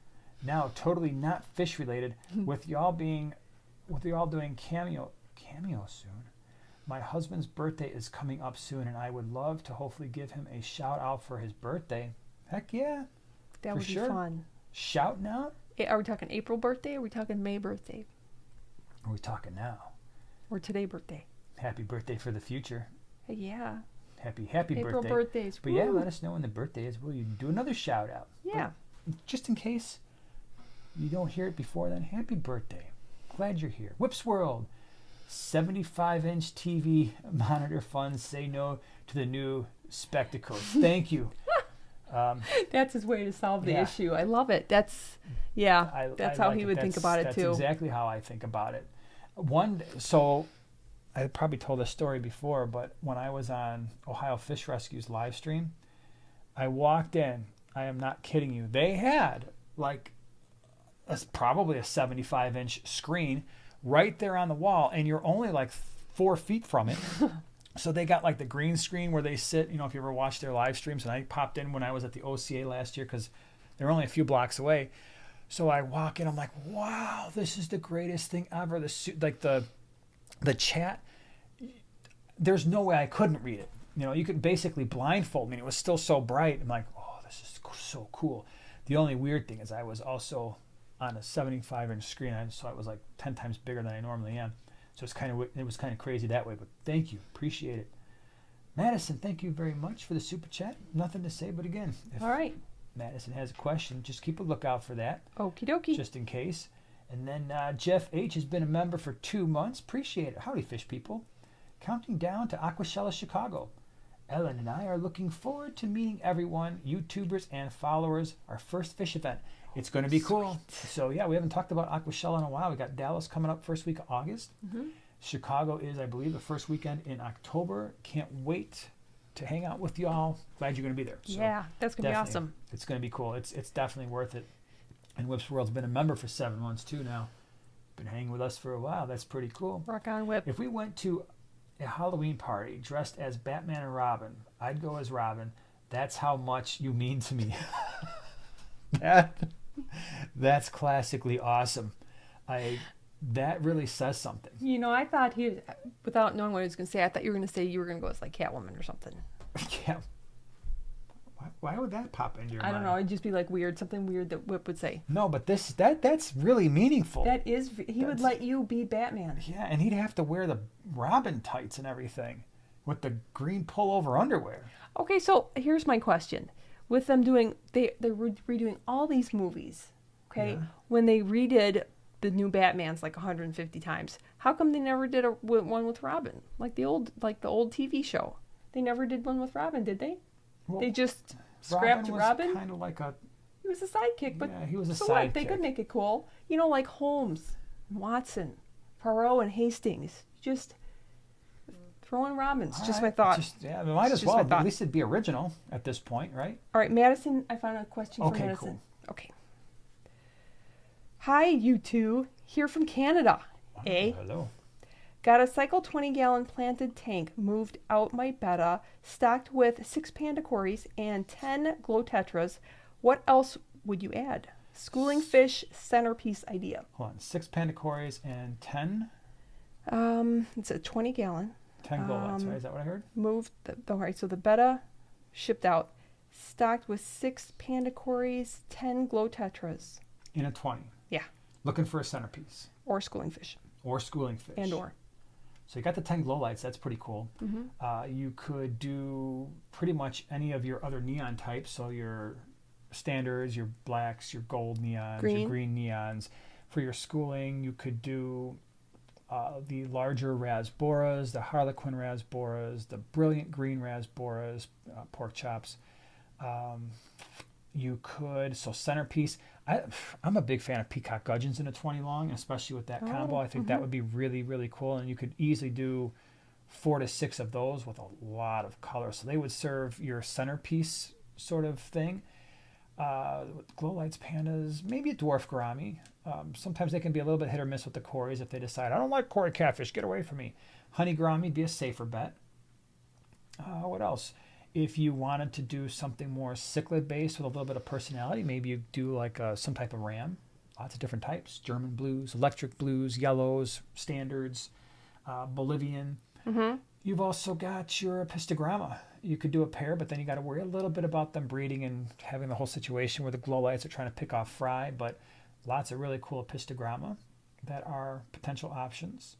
Now, totally not fish related, with y'all doing cameo soon. My husband's birthday is coming up soon, and I would love to hopefully give him a shout out for his birthday. Heck yeah. That would be fun. Shouting out? Are we talking April birthday or are we talking May birthday? Are we talking now? Or today birthday? Happy birthday for the future. Hey, yeah. Happy April birthday. Birthdays. But yeah, let us know when the birthday is. Will you do another shout out? Yeah. But just in case you don't hear it before then, happy birthday. Glad you're here. Whips World. 75-inch TV monitor funds say no to the new spectacles. Thank you. That's his way to solve the issue. I love it. That's how he would think about it too. That's exactly how I think about it. So I probably told this story before, but when I was on Ohio Fish Rescue's live stream, I walked in. I am not kidding you. They had like probably a 75-inch screen right there on the wall, and you're only like 4 feet from it. So they got like the green screen where they sit, if you ever watch their live streams. And I popped in when I was at the OCA last year because they're only a few blocks away. So I walk in, I'm like, wow, this is the greatest thing ever. The chat, there's no way I couldn't read it. You could basically blindfold me. It was still so bright. I'm like, oh, this is so cool. The only weird thing is I was also on a 75-inch screen, so I was like 10 times bigger than I normally am. So it was kind of crazy that way, but thank you. Appreciate it. Madison, thank you very much for the super chat. Nothing to say, but again, if all right. Madison has a question, just keep a lookout for that. Okie dokie. Just in case. And then Jeff H. has been a member for 2 months. Appreciate it. Howdy, fish people. Counting down to Aquashella Chicago. Ellen and I are looking forward to meeting everyone, YouTubers and followers, our first fish event. It's going to be cool. So, yeah, we haven't talked about Aquashella in a while. We got Dallas coming up first week of August. Mm-hmm. Chicago is, I believe, the first weekend in October. Can't wait to hang out with y'all. Glad you're going to be there. So yeah, that's going to be awesome. It's going to be cool. It's definitely worth it. And Whips World's been a member for 7 months, too, now. Been hanging with us for a while. That's pretty cool. Rock on, Whip. If we went to a Halloween party dressed as Batman and Robin, I'd go as Robin. That's how much you mean to me. That's classically awesome. That really says something. I thought without knowing what he was going to say, I thought you were going to say you were going to go as like Catwoman or something. Yeah. Why would that pop into your mind? I don't know. It'd just be like weird, something weird that Whip would say. No, but that's really meaningful. He would let you be Batman. Yeah, and he'd have to wear the Robin tights and everything with the green pullover underwear. Okay, so here's my question. With them they're redoing all these movies, okay? Yeah. When they redid the new Batmans like 150 times, how come they never did one with Robin? Like the old TV show. They never did one with Robin, did they? Well, they just scrapped Robin. Kind of like he was a sidekick, but yeah, he was a so sidekick. What? They could make it cool, like Holmes, Watson, Poirot, and Hastings. Just throw in Robins. All just right. My thought. Might as well. At least it'd be original at this point, right? All right, Madison. I found a question from Madison. Cool. Okay. Hi, you two. Here from Canada. Hello. Got a Cycle 20-gallon planted tank moved out my betta, stocked with 6 panda cories and 10 glow tetras. What else would you add? Schooling fish centerpiece idea. Hold on, 6 pandacories and 10? It's a 20-gallon. 10 glow lights, right? Is that what I heard? All right, so the betta shipped out, stocked with 6 pandacories, 10 glow tetras. In a 20? Yeah. Looking for a centerpiece. Or schooling fish. Or schooling fish. And or. So you got the 10 glow lights. That's pretty cool. You could do pretty much any of your other neon types. So your standards, your blacks, your gold neons, your green neons. For your schooling, you could do the larger rasboras, the harlequin rasboras, the brilliant green rasboras, pork chops. You could, so centerpiece. I'm a big fan of peacock gudgeons in a 20 long, especially with that combo. I think that would be really, really cool. And you could easily do 4 to 6 of those with a lot of color. So they would serve your centerpiece sort of thing. Glow lights, pandas, maybe a dwarf gourami. Sometimes they can be a little bit hit or miss with the cories if they decide, I don't like cory catfish, get away from me. Honey gourami would be a safer bet. What else? If you wanted to do something more cichlid based with a little bit of personality, maybe you do like some type of ram. Lots of different types: German blues, electric blues, yellows, standards, Bolivian. You've also got your pistogramma. You could do a pair, but then you got to worry a little bit about them breeding and having the whole situation where the glow lights are trying to pick off fry. But lots of really cool pistogramma that are potential options.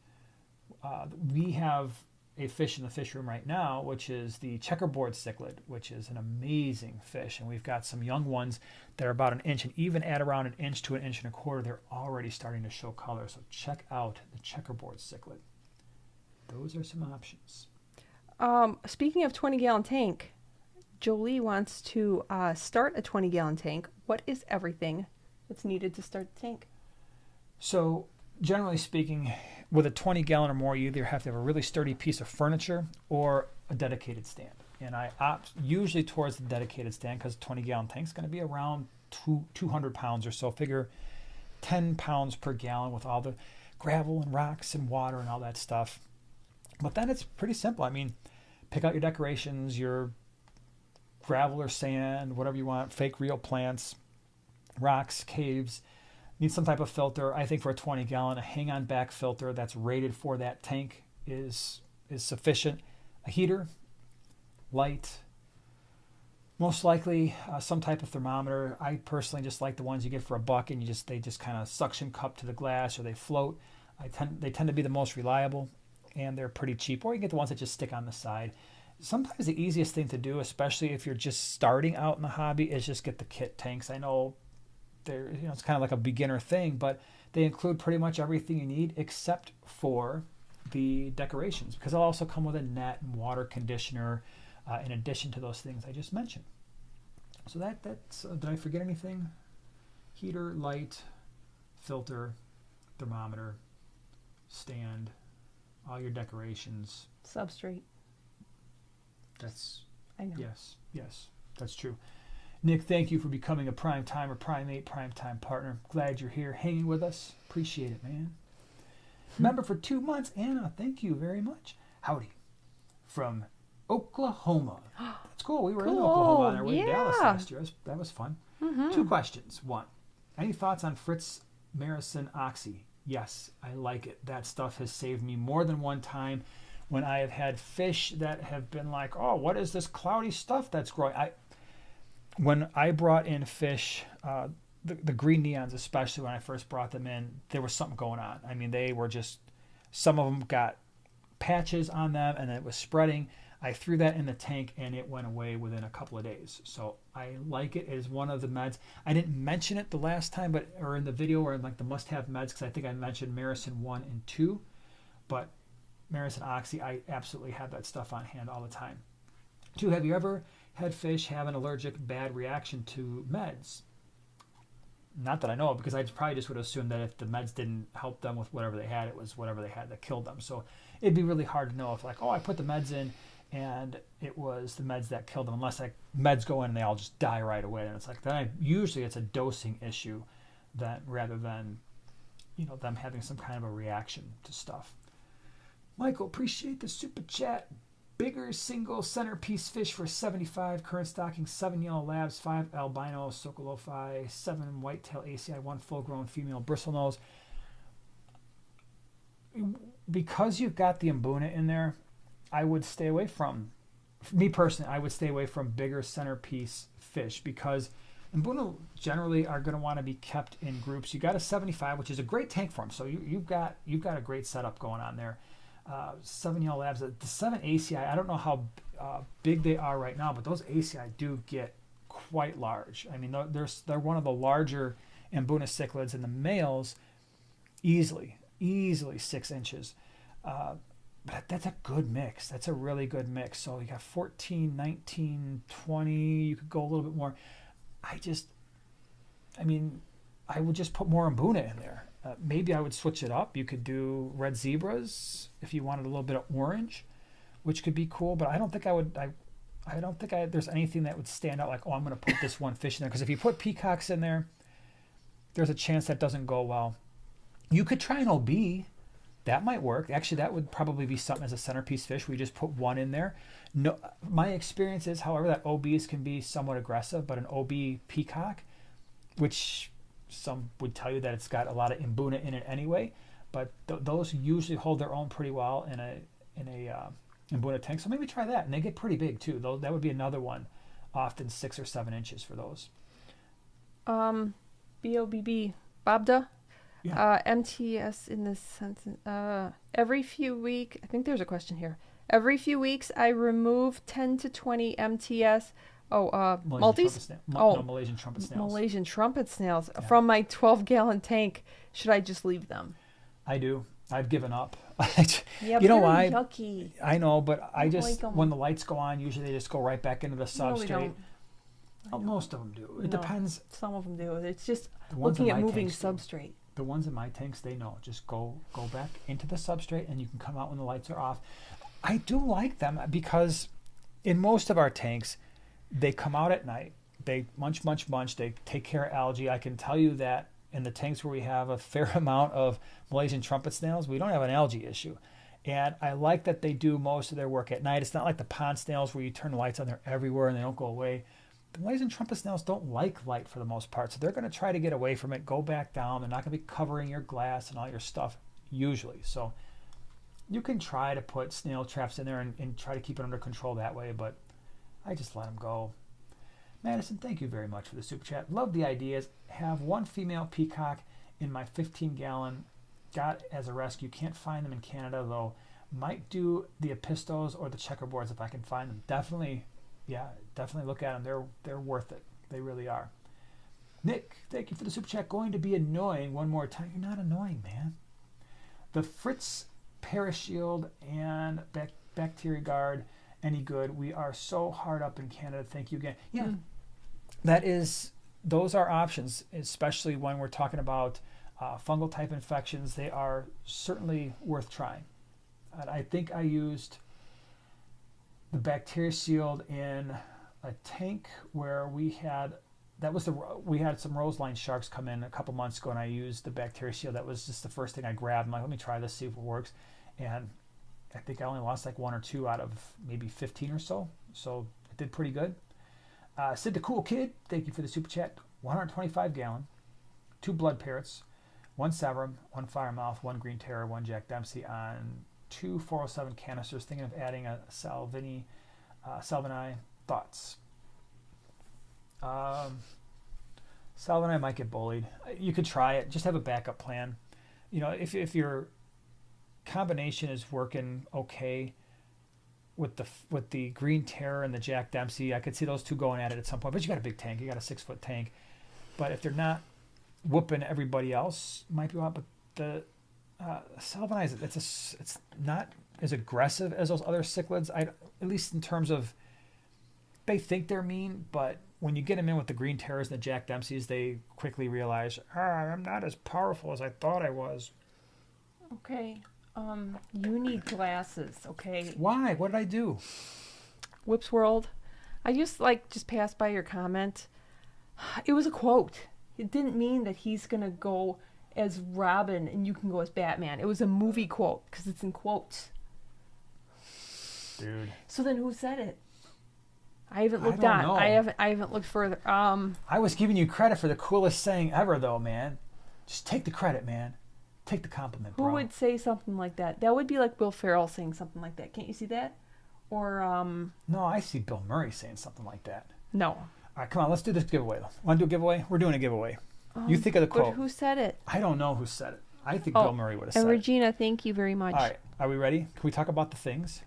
We have a fish in the fish room right now, which is the checkerboard cichlid, which is an amazing fish. And we've got some young ones that are about 1 inch, and even at around 1 inch to 1.25 inches, they're already starting to show color. So check out the checkerboard cichlid. Those are some options. Speaking of 20-gallon tank, Jolie wants to start a 20-gallon tank. What is everything that's needed to start the tank? So generally speaking, with a 20-gallon or more, you either have to have a really sturdy piece of furniture or a dedicated stand. And I opt usually towards the dedicated stand because a 20-gallon tank is going to be around 200 pounds or so. Figure 10 pounds per gallon with all the gravel and rocks and water and all that stuff. But then it's pretty simple. I mean, pick out your decorations, your gravel or sand, whatever you want, fake real plants, rocks, caves. Need some type of filter. I think for a 20-gallon, a hang-on back filter that's rated for that tank is sufficient. A heater, light, most likely some type of thermometer. I personally just like the ones you get for $1, and they just kind of suction cup to the glass or they float. They tend to be the most reliable, and they're pretty cheap. Or you can get the ones that just stick on the side. Sometimes the easiest thing to do, especially if you're just starting out in the hobby, is just get the kit tanks. I know it's kind of like a beginner thing, but they include pretty much everything you need except for the decorations, because they'll also come with a net and water conditioner in addition to those things I just mentioned. So that's did I forget anything? Heater, light, filter, thermometer, stand, all your decorations. Substrate. I know. Yes, that's true. Nick, thank you for becoming a prime time or primate prime time partner. Glad you're here hanging with us. Appreciate it, man. Member for 2 months, Anna, thank you very much. Howdy. From Oklahoma. That's cool. We were in Oklahoma on our way to Dallas last year. That was fun. 2 questions. 1, any thoughts on Fritz Marison Oxy? Yes, I like it. That stuff has saved me more than one time when I have had fish that have been like, oh, what is this cloudy stuff that's growing? When I brought in fish, the green neons, especially when I first brought them in, there was something going on. I mean, they were just, some of them got patches on them and it was spreading. I threw that in the tank and it went away within a couple of days. So I like it. It is one of the meds. I didn't mention it the last time, or in the video, or in like the must-have meds, because I think I mentioned Marison 1 and 2. But Marison Oxy, I absolutely have that stuff on hand all the time. 2, have you ever had fish have an allergic bad reaction to meds? Not that I know of, because I probably just would assume that if the meds didn't help them with whatever they had, it was whatever they had that killed them. So it'd be really hard to know if, like, oh, I put the meds in and it was the meds that killed them, unless like meds go in and they all just die right away. And it's like, then usually it's a dosing issue rather than them having some kind of a reaction to stuff. Michael, appreciate the super chat. bigger single centerpiece fish for 75. Current stocking 7 yellow labs, 5 albino socolophi, 7 whitetail ACI, 1 full-grown female bristlenose. Because you've got the mbuna in there, I would stay away from, me personally, I would stay away from bigger centerpiece fish because mbuna generally are going to want to be kept in groups. You got a 75, which is a great tank for them, so you've got a great setup going on there. 7 yellow labs, the 7 ACI, I don't know how big they are right now, but those ACI do get quite large. I mean, they're one of the larger mbuna cichlids, and the males easily 6 inches. But that's a good mix. That's a really good mix. So you got 14, 19, 20. You could go a little bit more. I would just put more mbuna in there. Maybe I would switch it up. You could do red zebras if you wanted a little bit of orange, which could be cool. But I don't think there's anything that would stand out like, oh, I'm going to put this one fish in there. Because if you put peacocks in there, there's a chance that doesn't go well. You could try an OB. That might work. Actually, that would probably be something as a centerpiece fish. We just put one in there. No, my experience is, however, that OBs can be somewhat aggressive, but an OB peacock, which some would tell you that it's got a lot of mbuna in it anyway, but those usually hold their own pretty well in a mbuna tank. So maybe try that, and they get pretty big too. That would be another one, often 6 or 7 inches for those. BOBB, Babda. Yeah. MTS in this sentence. Every few weeks, I think there's a question here. Every few weeks, I remove 10 to 20 MTS. Maltese? Malaysian trumpet snails. Malaysian trumpet snails from my 12-gallon tank. Should I just leave them? I do. I've given up. Yeah, you know they're why? Yucky. I know, but I just, like when the lights go on, usually they just go right back into the substrate. No, Oh, most of them do. It depends. Some of them do. It's just The ones looking in at my moving tanks do. substrate. The ones in my tanks, they know. Just go back into the substrate, and you can come out when the lights are off. I do like them because in most of our tanks, they come out at night. They munch. They take care of algae. I can tell you that in the tanks where we have a fair amount of Malaysian trumpet snails, we don't have an algae issue. And I like that they do most of their work at night. It's not like the pond snails where you turn the lights on, they're everywhere and they don't go away. The Malaysian trumpet snails don't like light for the most part, so they're going to try to get away from it, go back down. They're not going to be covering your glass and all your stuff usually. So you can try to put snail traps in there and try to keep it under control that way, but I just let them go. Madison, thank you very much for the super chat. Love the ideas. Have one female peacock in my 15-gallon. Got as a rescue. Can't find them in Canada, though. Might do the epistos or the checkerboards if I can find them. Definitely look at them. They're worth it. They really are. Nick, thank you for the super chat. Going to be annoying one more time. You're not annoying, man. The Fritz Parashield and Bacteria Guard, any good? We are so hard up in Canada. Thank you again. Yeah, those are options, especially when we're talking about fungal type infections. They are certainly worth trying. And I think I used the Bacteria Shield in a tank where we had some roseline sharks come in a couple months ago, and I used the Bacteria Shield. That was just the first thing I grabbed. I'm like, let me try this, see if it works. And I think I only lost like 1 or 2 out of maybe 15 or so. So it did pretty good. Sid the Cool Kid, thank you for the super chat. 125 gallon, 2 blood parrots, 1 Severum, 1 Firemouth, 1 Green Terror, 1 Jack Dempsey on 2 407 canisters. Thinking of adding a Salvini. Thoughts? Salvini might get bullied. You could try it. Just have a backup plan. You know, if your combination is working okay with the Green Terror and the Jack Dempsey, I could see those two going at it at some point. But you got a big tank. You got a 6-foot tank. But if they're not whooping everybody else, might be out. But the Salvini, it's not as aggressive as those other cichlids. At least in terms of, they think they're mean, but when you get them in with the Green Terrors and the Jack Dempseys, they quickly realize, I'm not as powerful as I thought I was. Okay. You need glasses, okay? Why? What did I do? Whips World. I just passed by your comment. It was a quote. It didn't mean that he's going to go as Robin and you can go as Batman. It was a movie quote because it's in quotes. dude. So then who said it? I haven't looked don't on. know. I haven't looked further. I was giving you credit for the coolest saying ever, though, man. Just take the credit, man. Take the compliment, bro. Who would say something like that? That would be like Will Ferrell saying something like that. Can't you see that? Or No, I see Bill Murray saying something like that. no. All right, come on, let's do this giveaway. Want to do a giveaway? We're doing a giveaway. You think of the quote. But who said it? I don't know who said it. I think Bill Murray would have said And it. Regina, thank you very much. All right, are we ready? Can we talk about the things?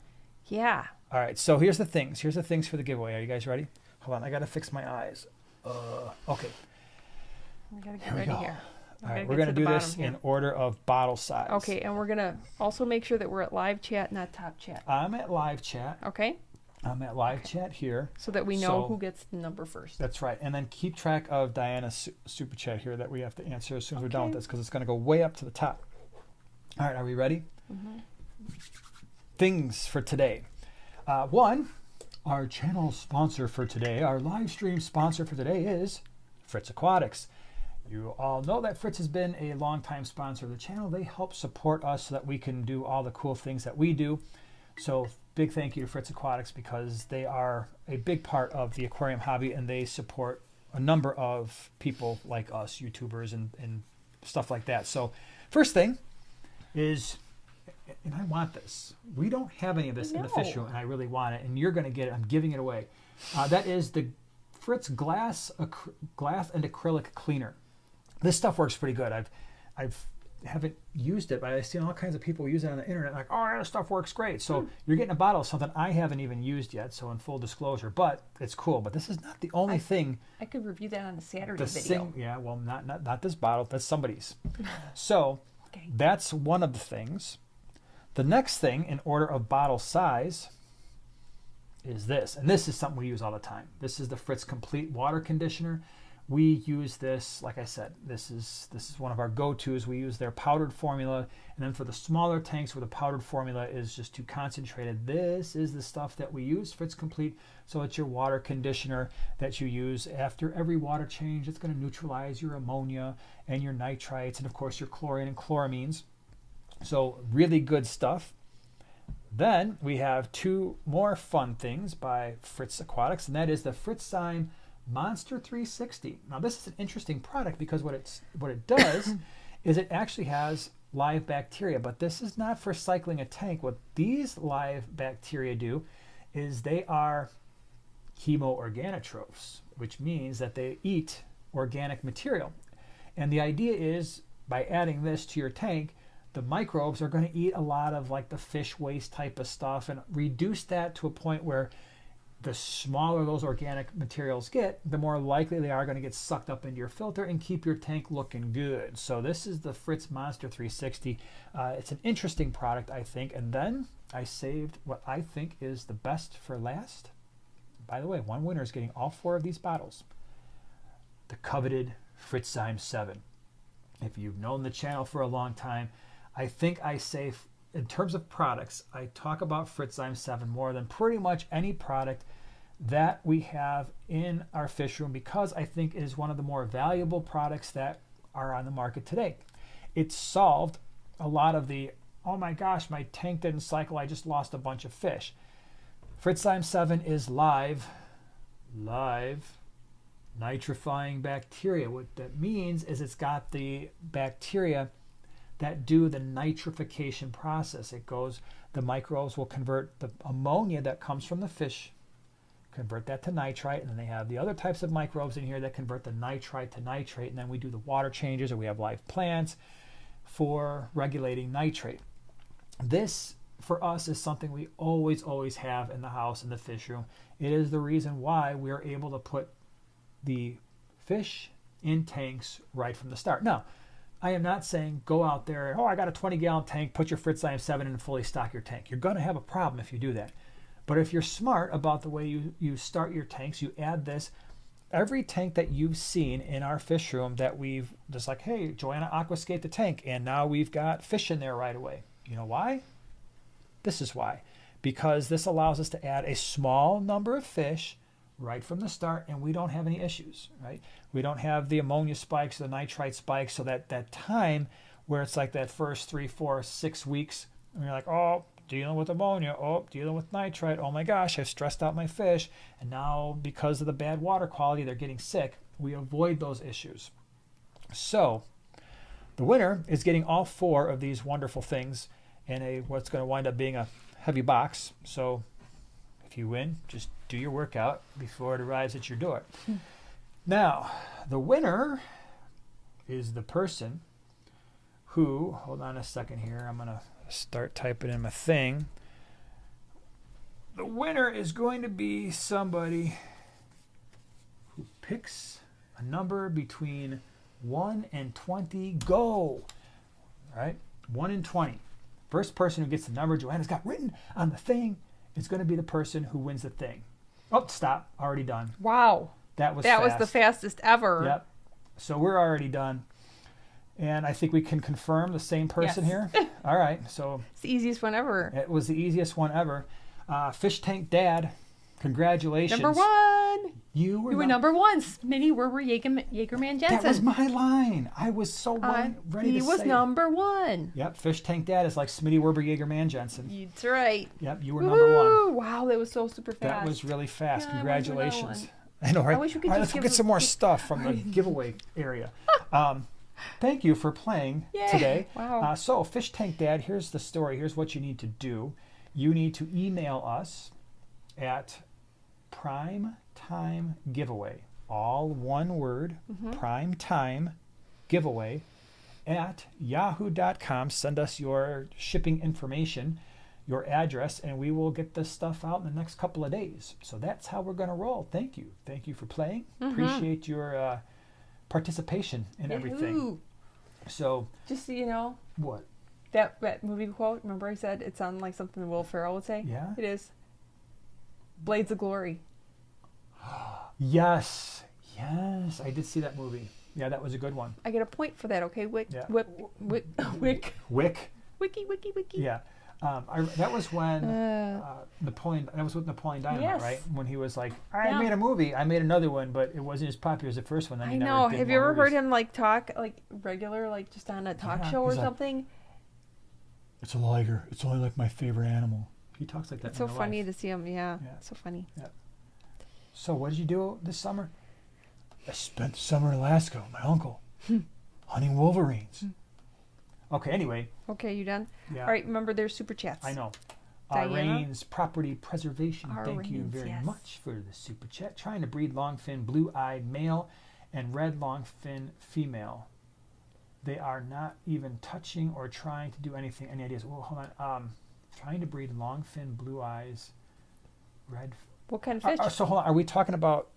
Yeah. All right, so here's the things. Here's the things for the giveaway. Are you guys ready? Hold on, I got to fix my eyes. Okay. We gotta get Here we ready go. here. All right, we're going to do this in order of bottle size. Okay, and we're gonna also make sure that we're at live chat, not top chat. I'm at live chat. Okay. I'm at live chat here. So that we know who gets the number first. That's right. And then keep track of Diana's super chat here that we have to answer as soon as we're done with this because it's going to go way up to the top. All right, are we ready? Mm-hmm. Things for today. One, our channel sponsor for today, our live stream sponsor for today is Fritz Aquatics. You all know that Fritz has been a longtime sponsor of the channel. They help support us so that we can do all the cool things that we do. So big thank you to Fritz Aquatics because they are a big part of the aquarium hobby and they support a number of people like us, YouTubers and stuff like that. So first thing is, and I want this. We don't have any of this in the fish room and I really want it and you're going to get it. I'm giving it away. That is the Fritz glass and acrylic cleaner. This stuff works pretty good. I haven't used it, but I've seen all kinds of people use it on the internet like, oh, this stuff works great. So you're getting a bottle of something I haven't even used yet, so in full disclosure, but it's cool. But this is not the only thing. I could review that on a Saturday video. Yeah, well, not this bottle. That's somebody's. So that's one of the things. The next thing in order of bottle size is this. And this is something we use all the time. This is the Fritz Complete Water Conditioner. We use this, like I said, this is one of our go-tos. We use their powdered formula. And then for the smaller tanks where the powdered formula is just too concentrated, this is the stuff that we use, Fritz Complete. So it's your water conditioner that you use after every water change. It's going to neutralize your ammonia and your nitrites and, of course, your chlorine and chloramines. So really good stuff. Then we have two more fun things by Fritz Aquatics, and that is the Fritzzyme Monster 360. Now this is an interesting product because what it does is it actually has live bacteria, but this is not for cycling a tank. What these live bacteria do is they are chemoorganotrophs, which means that they eat organic material. And the idea is by adding this to your tank, the microbes are going to eat a lot of like the fish waste type of stuff and reduce that to a point where the smaller those organic materials get, the more likely they are going to get sucked up into your filter and keep your tank looking good. So this is the Fritz Monster 360. It's an interesting product, I think. And then I saved what I think is the best for last. By the way, one winner is getting all four of these bottles. The coveted Fritzzyme 7. If you've known the channel for a long time, I think I say, in terms of products, I talk about Fritzzyme 7 more than pretty much any product that we have in our fish room because I think it is one of the more valuable products that are on the market today. It solved a lot of the, oh my gosh, my tank didn't cycle, I just lost a bunch of fish. Fritzzyme 7 is live nitrifying bacteria. What that means is it's got the bacteria that do the nitrification process. It goes, the microbes will convert the ammonia that comes from the fish, convert that to nitrite, and then they have the other types of microbes in here that convert the nitrite to nitrate, and then we do the water changes, or we have live plants for regulating nitrate. This, for us, is something we always have in the house, in the fish room. It is the reason why we are able to put the fish in tanks right from the start. Now, I am not saying go out there, oh, I got a 20-gallon tank, put your Fritzzyme 7 in and fully stock your tank. You're going to have a problem if you do that. But if you're smart about the way you start your tanks, you add this. Every tank that you've seen in our fish room that we've just like, hey, Joanna aquascape the tank, and now we've got fish in there right away. You know why? This is why. Because this allows us to add a small number of fish right from the start, and we don't have any issues, right? We don't have the ammonia spikes, the nitrite spikes, so that time where it's like that first 3, 4, 6 weeks, and you're like, oh, dealing with ammonia. Oh, dealing with nitrite. Oh my gosh, I've stressed out my fish. And now because of the bad water quality, they're getting sick. We avoid those issues. So the winner is getting all 4 of these wonderful things in what's going to wind up being a heavy box. So if you win, just do your workout before it arrives at your door. Now, the winner is the person who, hold on a second here, I'm going to start typing in my thing. The winner is going to be somebody who picks a number between 1 and 20. Go! All right? 1 and 20. First person who gets the number Joanna's got written on the thing is going to be the person who wins the thing. Oh, stop. Already done. Wow. That was the fastest ever. Yep. So we're already done. And I think we can confirm the same person here. All right. So it's the easiest one ever. It was the easiest one ever. Fish Tank Dad, congratulations. Number 1. You were number 1. Smitty Werber Jagerman Jensen. That was my line. I was so ready to say He was number 1. Yep. Fish Tank Dad is like Smitty Werber Jagerman Jensen. That's right. Yep. You were number 1. Wow, that was so super fast. That was really fast. Yeah, Congratulations. I know, right? I wish we could All right, just let's get some more stuff from the giveaway area. Thank you for playing today. Wow. So, Fish Tank Dad, here's the story. Here's what you need to do. You need to email us at primetimegiveaway, all one word, primetimegiveaway at yahoo.com. Send us your shipping information, your address, and we will get this stuff out in the next couple of days. So that's how we're going to roll. Thank you. Thank you for playing. Appreciate your participation in everything. So, just so you know, what? That movie quote, remember I said it sounded like something Will Ferrell would say? Yeah. It is. Blades of Glory. Yes. I did see that movie. Yeah, that was a good one. I get a point for that, okay? Wick. Wiki. Yeah. That was when Napoleon. That was with Napoleon Dynamite, right? When he was like, "I made a movie. I made another one, but it wasn't as popular as the first one." Then he never did Have you ever movies. heard him like talk like regular, like just on a talk show or something? It's a liger. It's only like my favorite animal. He talks like that. It's so funny to see him. Yeah. So funny. Yeah. So what did you do this summer? I spent the summer in Alaska with my uncle, hunting wolverines. Okay, anyway. Okay, you done? Yeah. All right, remember there's super chats. I know. Diana? Rains Property Preservation, thank you very much for the super chat. Trying to breed longfin blue-eyed male and red longfin female. They are not even touching or trying to do anything. Any ideas? Well, hold on. Trying to breed longfin blue eyes, red. What kind of fish? So hold on. Are we talking about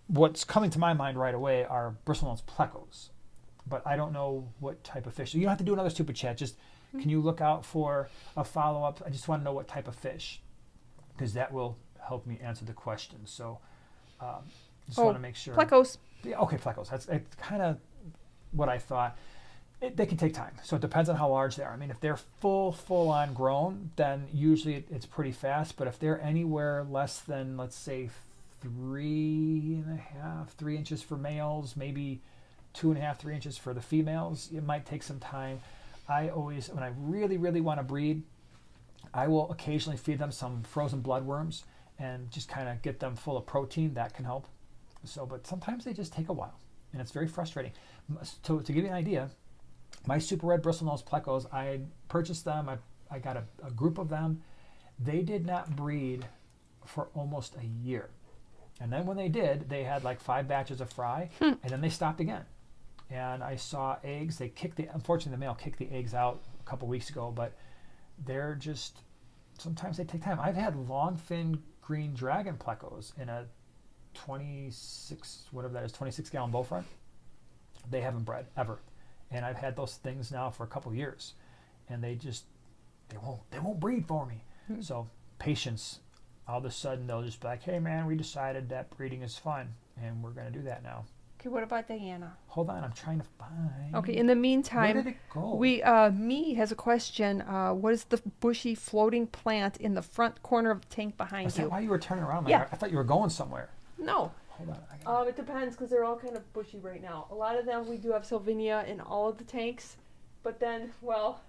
what's coming to my mind right away are bristlenose plecos? But I don't know what type of fish. So you don't have to do another super chat. Just can you look out for a follow-up? I just want to know what type of fish, because that will help me answer the question. So just want to make sure. Plecos. Yeah, okay, plecos. That's kind of what I thought. They can take time. So it depends on how large they are. I mean, if they're full-on grown, then usually it's pretty fast. But if they're anywhere less than, let's say, 3 inches for males, maybe 2.5, 3 inches for the females, it might take some time. I always, when I really, really want to breed, I will occasionally feed them some frozen bloodworms and just kind of get them full of protein. That can help. So, but sometimes they just take a while, and it's very frustrating. So to give you an idea, my super red bristlenose plecos, I purchased them. I got a group of them. They did not breed for almost a year. And then when they did, they had like 5 batches of fry, and then they stopped again. And I saw eggs. Unfortunately, the male kicked the eggs out a couple weeks ago, but they're just, sometimes they take time. I've had longfin green dragon plecos in a 26 gallon bow front. They haven't bred ever. And I've had those things now for a couple of years, and they won't breed for me. So patience. All of a sudden they'll just be like, hey man, we decided that breeding is fun, and we're going to do that now. Okay, what about Diana? Hold on, I'm trying to find. Okay, in the meantime, where did it go? Me has a question. What is the bushy floating plant in the front corner of the tank behind Is you? that why you were turning around? Yeah. I thought you were going somewhere. No. Hold on. It depends, because they're all kind of bushy right now. A lot of them, we do have Sylvinia in all of the tanks, but then, well,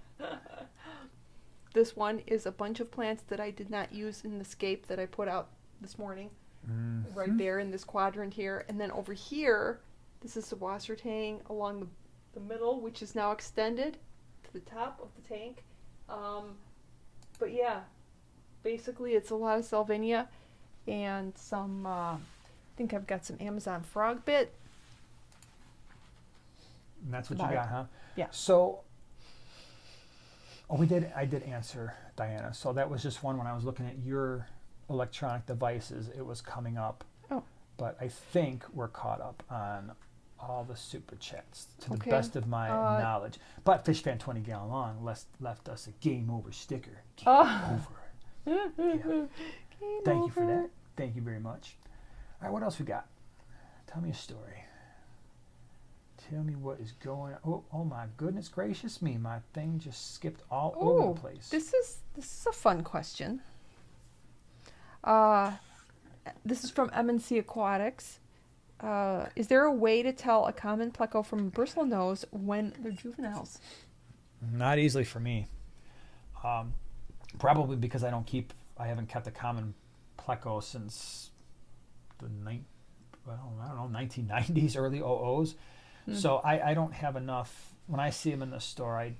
this one is a bunch of plants that I did not use in the scape that I put out this morning. Right there in this quadrant here. And then over here, this is the wasser tang along the middle, which is now extended to the top of the tank. But yeah, basically it's a lot of salvinia and some, I think I've got some Amazon frog bit. And that's what you got, huh? Yeah. So, I did answer Diana. So that was just one when I was looking at your electronic devices, it was coming up. Oh. But I think we're caught up on all the super chats to the best of my knowledge. But Fishfan 20 Gallon Long left us a game over sticker. Game over. Yeah. Thank you for that. Thank you very much. All right, what else we got? Tell me a story. Tell me what is going on. Oh my goodness gracious me. My thing just skipped all over the place. This is a fun question. This is from MNC Aquatics. Is there a way to tell a common pleco from a bristlenose when they're juveniles? Not easily for me. Probably because I haven't kept a common pleco since the 1990s, early 00s. So I don't have enough. When I see them in the store, I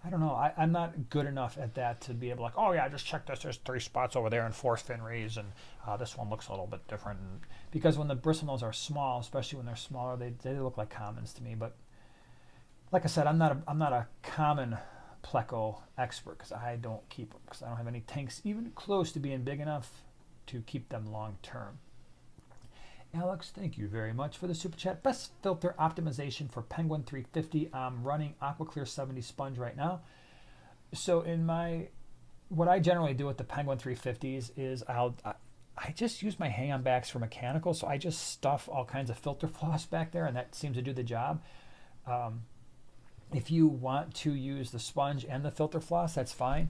don't know. I'm not good enough at that to be able to oh yeah, just check this. There's 3 spots over there and 4 fin rays, and this one looks a little bit different. And because when the bristlenose are small, especially when they're smaller, they look like commons to me. But like I said, I'm not a common pleco expert because I don't keep them because I don't have any tanks even close to being big enough to keep them long term. Alex, thank you very much for the super chat. Best filter optimization for Penguin 350. I'm running AquaClear 70 sponge right now. So what I generally do with the Penguin 350s is I just use my hang-on backs for mechanical. So I just stuff all kinds of filter floss back there, and that seems to do the job. If you want to use the sponge and the filter floss, that's fine.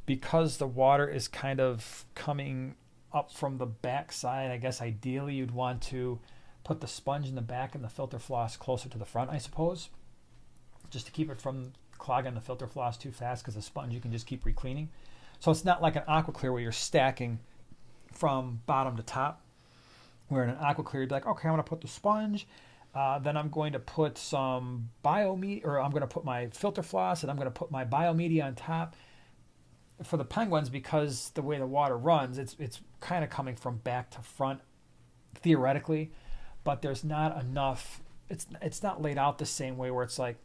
Because the water is kind of coming up from the back side, I guess ideally you'd want to put the sponge in the back and the filter floss closer to the front, I suppose, just to keep it from clogging the filter floss too fast, because the sponge you can just keep re-cleaning. So it's not like an AquaClear where you're stacking from bottom to top, where in an AquaClear you'd be like, okay, I'm going to put the sponge, then I'm going to put some biomedia, or I'm going to put my filter floss, and I'm going to put my biomedia on top. For the Penguins, because the way the water runs, it's kind of coming from back to front theoretically, but there's not enough. It's not laid out the same way where it's like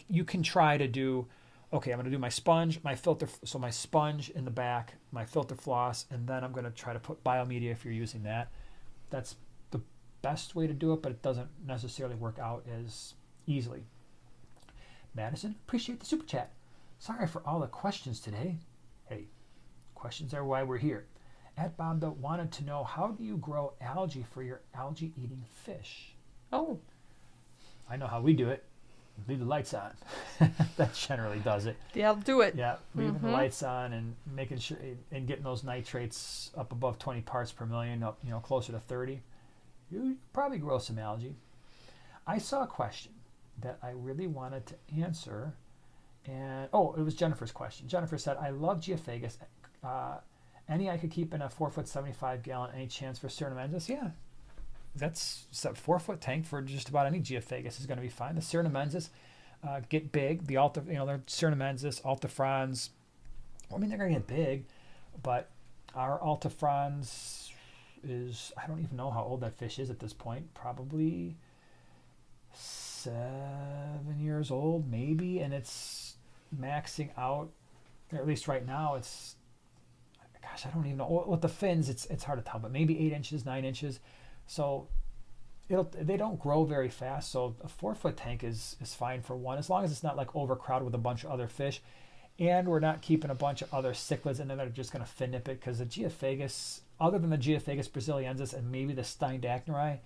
you can try to do. Okay, I'm going to do my sponge, my filter, so my sponge in the back, my filter floss, and then I'm going to try to put biomedia if you're using that. That's the best way to do it, but it doesn't necessarily work out as easily. Madison, appreciate the super chat. Sorry for all the questions today. Hey, questions are why we're here. @Bobda wanted to know, how do you grow algae for your algae-eating fish? Oh. I know how we do it. Leave the lights on. That generally does it. Yeah, I'll do it. Yeah, leaving the lights on and making sure and getting those nitrates up above 20 parts per million, up closer to 30. You probably grow some algae. I saw a question that I really wanted to answer. And it was Jennifer's question. Jennifer said, I love Geophagus. Any I could keep in a 4-foot 75 gallon, any chance for Cernamensis? Yeah. That's a 4-foot tank for just about any Geophagus is going to be fine. The Cernamensis get big. The they're Cernamensis, Altifrons. They're going to get big, but our Altifrons is, I don't even know how old that fish is at this point. Probably 7 years old, maybe, and it's maxing out, or at least right now it's, gosh, I don't even know. With the fins, it's hard to tell, but maybe 8 inches, 9 inches. So they don't grow very fast. So a 4-foot tank is fine for one, as long as it's not like overcrowded with a bunch of other fish, and we're not keeping a bunch of other cichlids in there that are just going to fin nip it. Because the Geophagus, other than the Geophagus brasiliensis and maybe the Steindachnerai,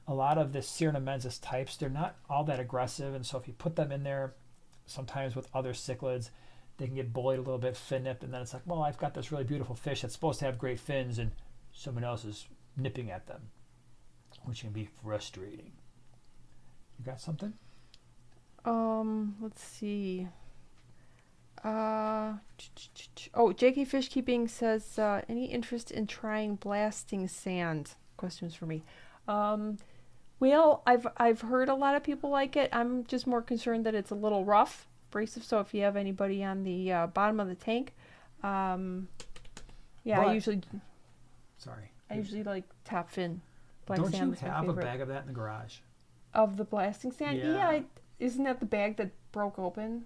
a lot of the Cernamensis types, they're not all that aggressive, and so if you put them in there, sometimes with other cichlids, they can get bullied a little bit, fin nipped, and then it's like, well, I've got this really beautiful fish that's supposed to have great fins, and someone else is nipping at them, which can be frustrating. You got something? Let's see. JK Fish Keeping says, any interest in trying blasting sand? Questions for me. Well, I've heard a lot of people like it. I'm just more concerned that it's a little rough, abrasive. So if you have anybody on the bottom of the tank, yeah, But- I usually Sorry. like top fin. Black Don't you sand is my have a favorite. bag of that in the garage? Of the blasting sand? Yeah. Isn't that the bag that broke open?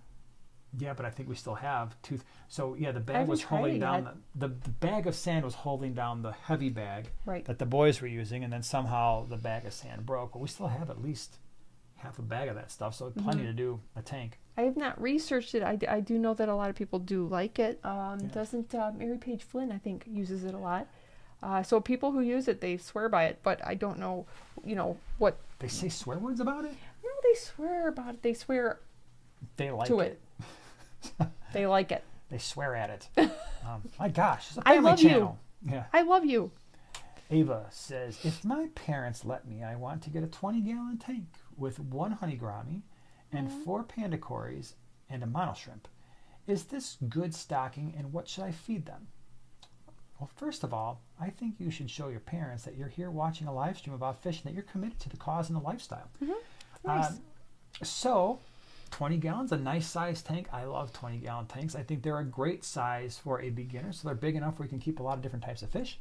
Yeah, but I think we still have two. So yeah, the bag haven't was tried holding it down yet. the bag of sand was holding down the heavy bag Right. that the boys were using, and then somehow the bag of sand broke. But we still have at least half a bag of that stuff, so plenty to do a tank. I have not researched it. I do know that a lot of people do like it. Doesn't Mary Page Flynn, I think, uses it a lot. So people who use it, they swear by it, but I don't know, what. They say swear words about it. No, they swear about it. They swear They like to it. They like it. They swear at it. My gosh, it's a I family love you. channel. Yeah. I love you. Ava says, if my parents let me, I want to get a 20-gallon tank with 1 honey gourami and 4 panda cories and a mono shrimp. Is this good stocking, and what should I feed them? Well, first of all, I think you should show your parents that you're here watching a live stream about fishing, that you're committed to the cause and the lifestyle. Nice. So 20 gallons, a nice size tank. I love 20-gallon tanks. I think they're a great size for a beginner. So they're big enough where you can keep a lot of different types of fish,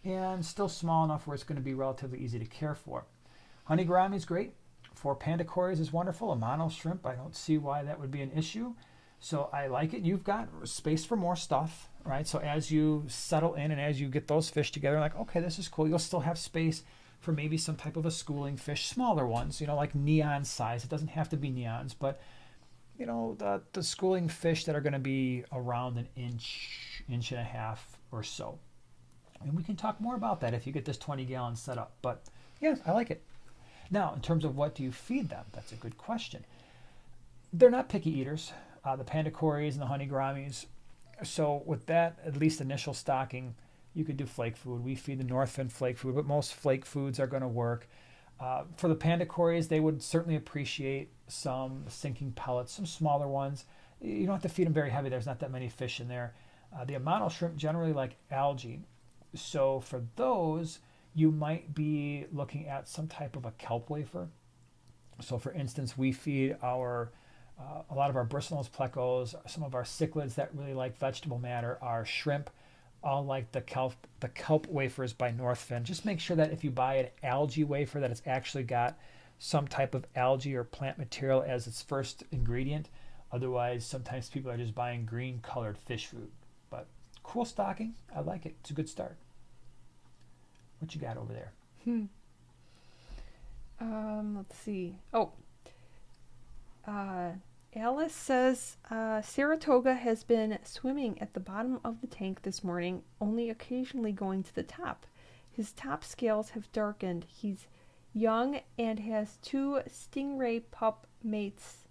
and still small enough where it's going to be relatively easy to care for. Honey gourami is great. 4 panda cories is wonderful. A mono shrimp, I don't see why that would be an issue. So I like it. You've got space for more stuff, right? So as you settle in and as you get those fish together, like, okay, this is cool. You'll still have space for maybe some type of a schooling fish, smaller ones, like neon size. It doesn't have to be neons, but the schooling fish that are going to be around an inch and a half or so. And we can talk more about that if you get this 20-gallon set up. But yeah, I like it. Now, in terms of what do you feed them, that's a good question. They're not picky eaters, the panda cories and the honey gouramis. So with that, at least initial stocking, you could do flake food. We feed the Northfin flake food, but most flake foods are going to work. For the panda cories, they would certainly appreciate some sinking pellets, some smaller ones. You don't have to feed them very heavy. There's not that many fish in there. The Amano shrimp generally like algae. So for those, you might be looking at some type of a kelp wafer. So for instance, we feed a lot of our bristlenose plecos, some of our cichlids that really like vegetable matter, our shrimp, all like the kelp wafers by Northfin. Just make sure that if you buy an algae wafer that it's actually got some type of algae or plant material as its first ingredient. Otherwise, sometimes people are just buying green colored fish food. But cool stocking. I like it. It's a good start. What you got over there? Let's see. Alice says Saratoga has been swimming at the bottom of the tank this morning, only occasionally going to the top. His top scales have darkened. He's young and has 2 stingray pup mates.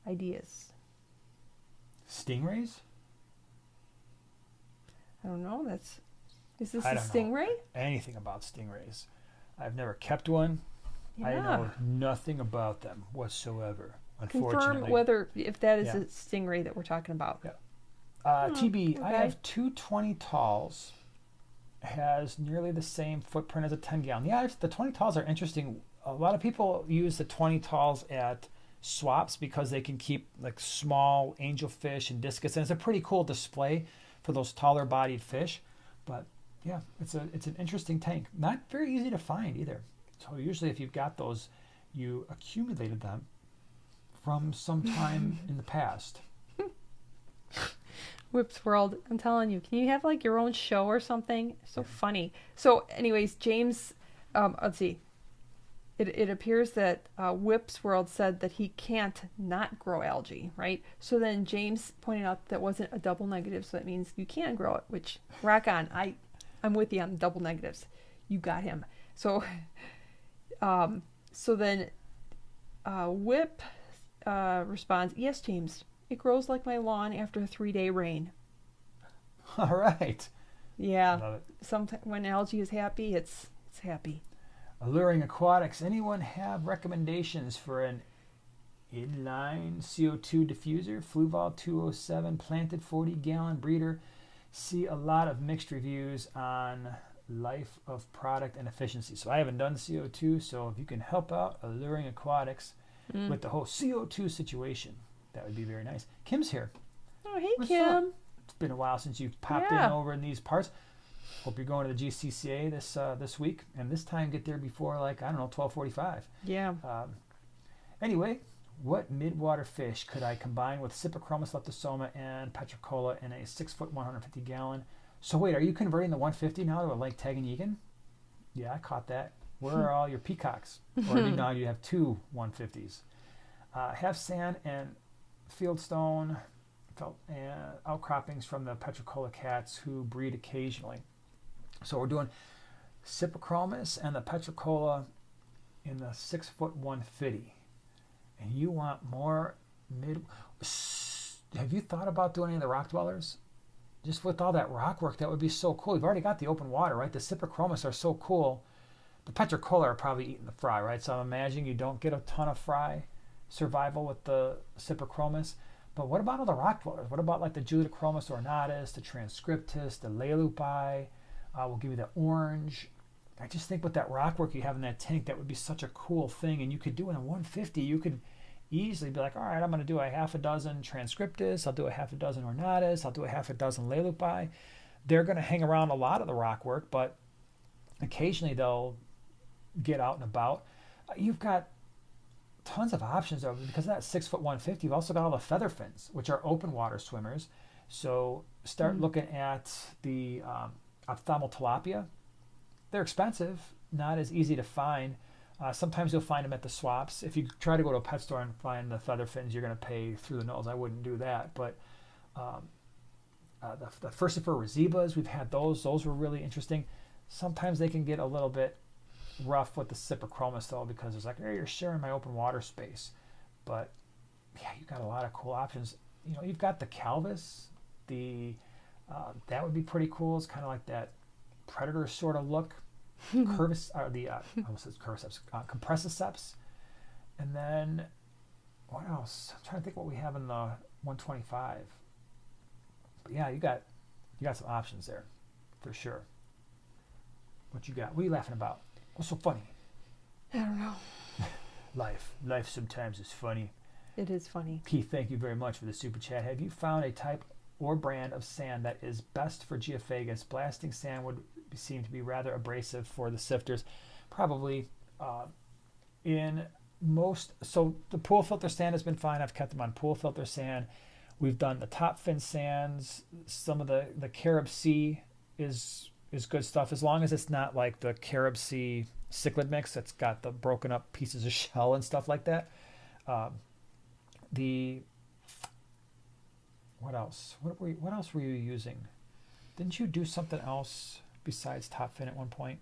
Ideas? Stingrays? I don't know. Is this I a don't know stingray? anything about stingrays. I've never kept one. Yeah. I know nothing about them whatsoever, unfortunately. Confirm if that is Yeah. a stingray that we're talking about. Yeah. TB, I okay. have 2 20 talls. Has nearly the same footprint as a 10-gallon. Yeah, the 20 talls are interesting. A lot of people use the 20 talls at swaps because they can keep like small angelfish and discus, and it's a pretty cool display for those taller bodied fish. But yeah, it's an interesting tank. Not very easy to find either. So usually if you've got those, you accumulated them from some time in the past. Whips World, I'm telling you, can you have like your own show or something? So funny. So anyways, James, let's see. It appears that Whips World said that he can't not grow algae, right? So then James pointed out that wasn't a double negative, so that means you can grow it, which rock on. I'm with you on the double negatives. You got him. So so then Whip responds, yes, James, it grows like my lawn after a 3-day rain. All right. Yeah. Love it. Sometimes when algae is happy, it's happy. Alluring Aquatics. Anyone have recommendations for an inline CO2 diffuser, Fluval 207, planted 40-gallon breeder. See a lot of mixed reviews on life of product and efficiency. So I haven't done CO2, so if you can help out Alluring Aquatics with the whole CO2 situation, that would be very nice. Kim's here. Oh, hey, What's Kim. up? It's been a while since you've popped in over in these parts. Hope you're going to the GCCA this week, and this time get there before, like, I don't know, 12:45. Yeah. Anyway, what midwater fish could I combine with Cypochromys leptosoma and Petricola in a 6-foot 150-gallon? So wait, are you converting the 150 now to a Lake Tanganyika? Yeah, I caught that. Where are all your peacocks? Or now you have two 150s. Have sand and fieldstone outcroppings from the Petricola cats who breed occasionally. So we're doing Cypochromys and the Petricola in the 6-foot 150. And you want more have you thought about doing any of the rock dwellers? Just with all that rock work, that would be so cool. You've already got the open water, right? The Cypochromys are so cool. The Petricola are probably eating the fry, right? So I'm imagining you don't get a ton of fry survival with the Cypochromys. But what about all the rock dwellers? What about like the Julidochromis ornatus, the Transcriptus, the Leilupi? We'll give you the orange. I just think with that rock work you have in that tank, that would be such a cool thing. And you could do in a 150, you could easily be like, all right, I'm going to do a half a dozen Transcriptus, I'll do a half a dozen ornatus, I'll do a half a dozen Leilupi. They're going to hang around a lot of the rock work, but occasionally they'll get out and about. You've got tons of options over because of that 6-foot 150. You've also got all the feather fins, which are open water swimmers. So start looking at the ophthalmotilapia. They're expensive, not as easy to find. Sometimes you'll find them at the swaps. If you try to go to a pet store and find the feather fins, you're going to pay through the nose. I wouldn't do that. But the Furcifer rosebas, we've had those. Those were really interesting. Sometimes they can get a little bit rough with the Cypochromys though, because it's like, hey, you're sharing my open water space. But yeah, you've got a lot of cool options. You know, you've got the Calvus. That would be pretty cool. It's kind of like that predator sort of look. Compressiceps. And then what else? I'm trying to think what we have in the 125. But yeah, you got some options there for sure. What you got? What are you laughing about? What's so funny? I don't know. Life sometimes is funny. It is funny. Keith, thank you very much for the super chat. Have you found a type or brand of sand that is best for Geophagus? Blasting sand would seem to be rather abrasive for the sifters. Probably in most. So the pool filter sand has been fine. I've kept them on pool filter sand. We've done the top fin sands. Some of the Carib Sea is good stuff, as long as it's not like the Carib Sea Cichlid mix that's got the broken up pieces of shell and stuff like that. What else? What else were you using? Didn't you do something else besides top fin at one point?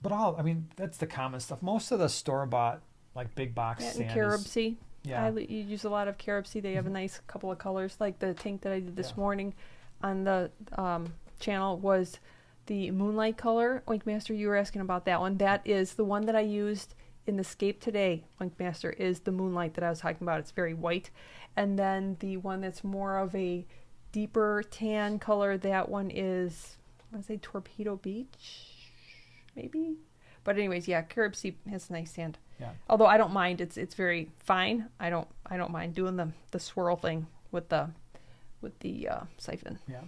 But that's the common stuff. Most of the store-bought, like big box sand Carib Sea. Yeah. You use a lot of Carib Sea. They have a nice couple of colors. Like the tank that I did this morning on the channel was the Moonlight color. Oinkmaster, you were asking about that one. That is the one that I used in the scape today. Oinkmaster is the Moonlight that I was talking about. It's very white. And then the one that's more of a deeper tan color, that one is, I want to say Torpedo Beach, maybe? But anyways, yeah, Carib Sea has nice sand. Yeah. Although I don't mind, it's very fine. I don't mind doing the swirl thing with the siphon. Yeah.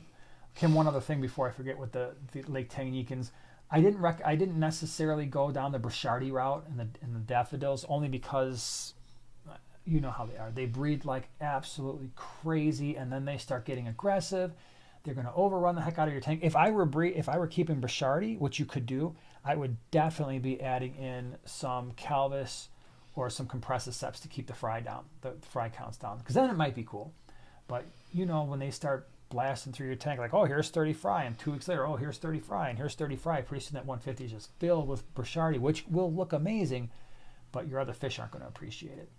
Kim, one other thing before I forget with the Lake Tanganyikans, I didn't necessarily go down the Brichardi route and the daffodils, only because you know how they are. They breed like absolutely crazy, and then they start getting aggressive. They're going to overrun the heck out of your tank. If I were keeping Brichardi, which you could do, I would definitely be adding in some Calvus or some Compressiceps to keep the fry counts down, because then it might be cool. But you know, when they start blasting through your tank, like, oh, here's 30 fry, and 2 weeks later, oh, here's 30 fry, and here's 30 fry, pretty soon that 150 is just filled with Brichardi, which will look amazing, but your other fish aren't going to appreciate it.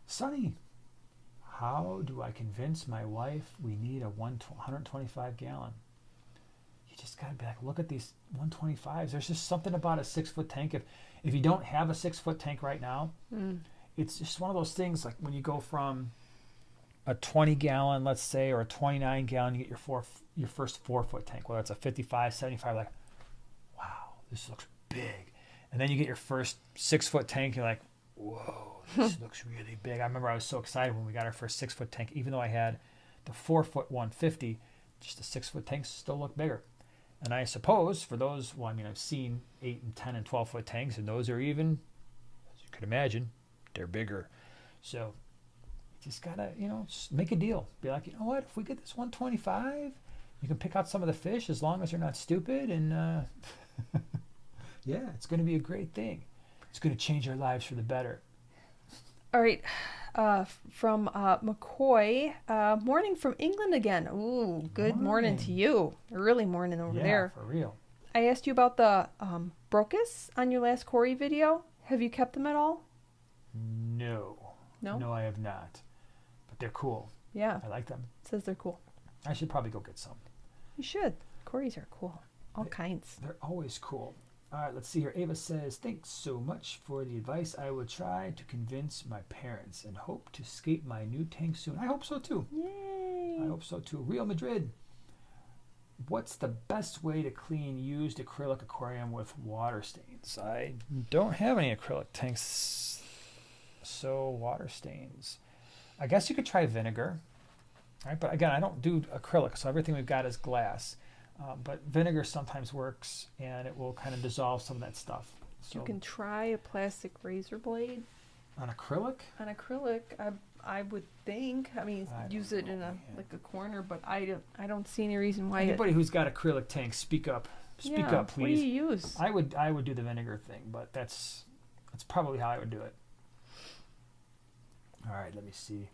Sonny, how do I convince my wife we need a 125 gallon? You just got to be like, look at these 125s. There's just something about a 6-foot tank. If you don't have a 6-foot tank right now, it's just one of those things, like when you go from a 20 gallon, let's say, or a 29 gallon, you get your first 4-foot tank, whether it's a 55, 75, like, wow, this looks big. And then you get your first 6-foot tank, you're like, whoa, this looks really big. I remember I was so excited when we got our first 6-foot tank, even though I had the 4-foot 150, just the 6-foot tanks still look bigger. And I suppose for those, well, I mean, I've seen 8 and 10 and 12-foot tanks, and those are even, as you could imagine, they're bigger. So you just gotta, just make a deal. Be like, you know what? If we get this 125, you can pick out some of the fish as long as they're not stupid, and yeah, it's going to be a great thing. It's going to change our lives for the better. All right. From McCoy, morning from England again. Ooh, good morning to you. Early morning over there. Yeah, for real. I asked you about the brocas on your last Corey video. Have you kept them at all? No, I have not. But they're cool. Yeah. I like them. It says they're cool. I should probably go get some. You should. Corys are cool. All kinds. They're always cool. All right, let's see here. Ava says, thanks so much for the advice. I will try to convince my parents and hope to scape my new tank soon. I hope so too. Yay. I hope so too. Real Madrid. What's the best way to clean used acrylic aquarium with water stains? I don't have any acrylic tanks, so water stains. I guess you could try vinegar. All right, but again, I don't do acrylic, so everything we've got is glass. But vinegar sometimes works, and it will kind of dissolve some of that stuff. So you can try a plastic razor blade. On acrylic? On acrylic, I would think. I mean, use it in a corner, but I don't see any reason why. Anybody who's got acrylic tanks, speak up. Speak up, please. What do you use? I would do the vinegar thing, but that's probably how I would do it. All right, let me see.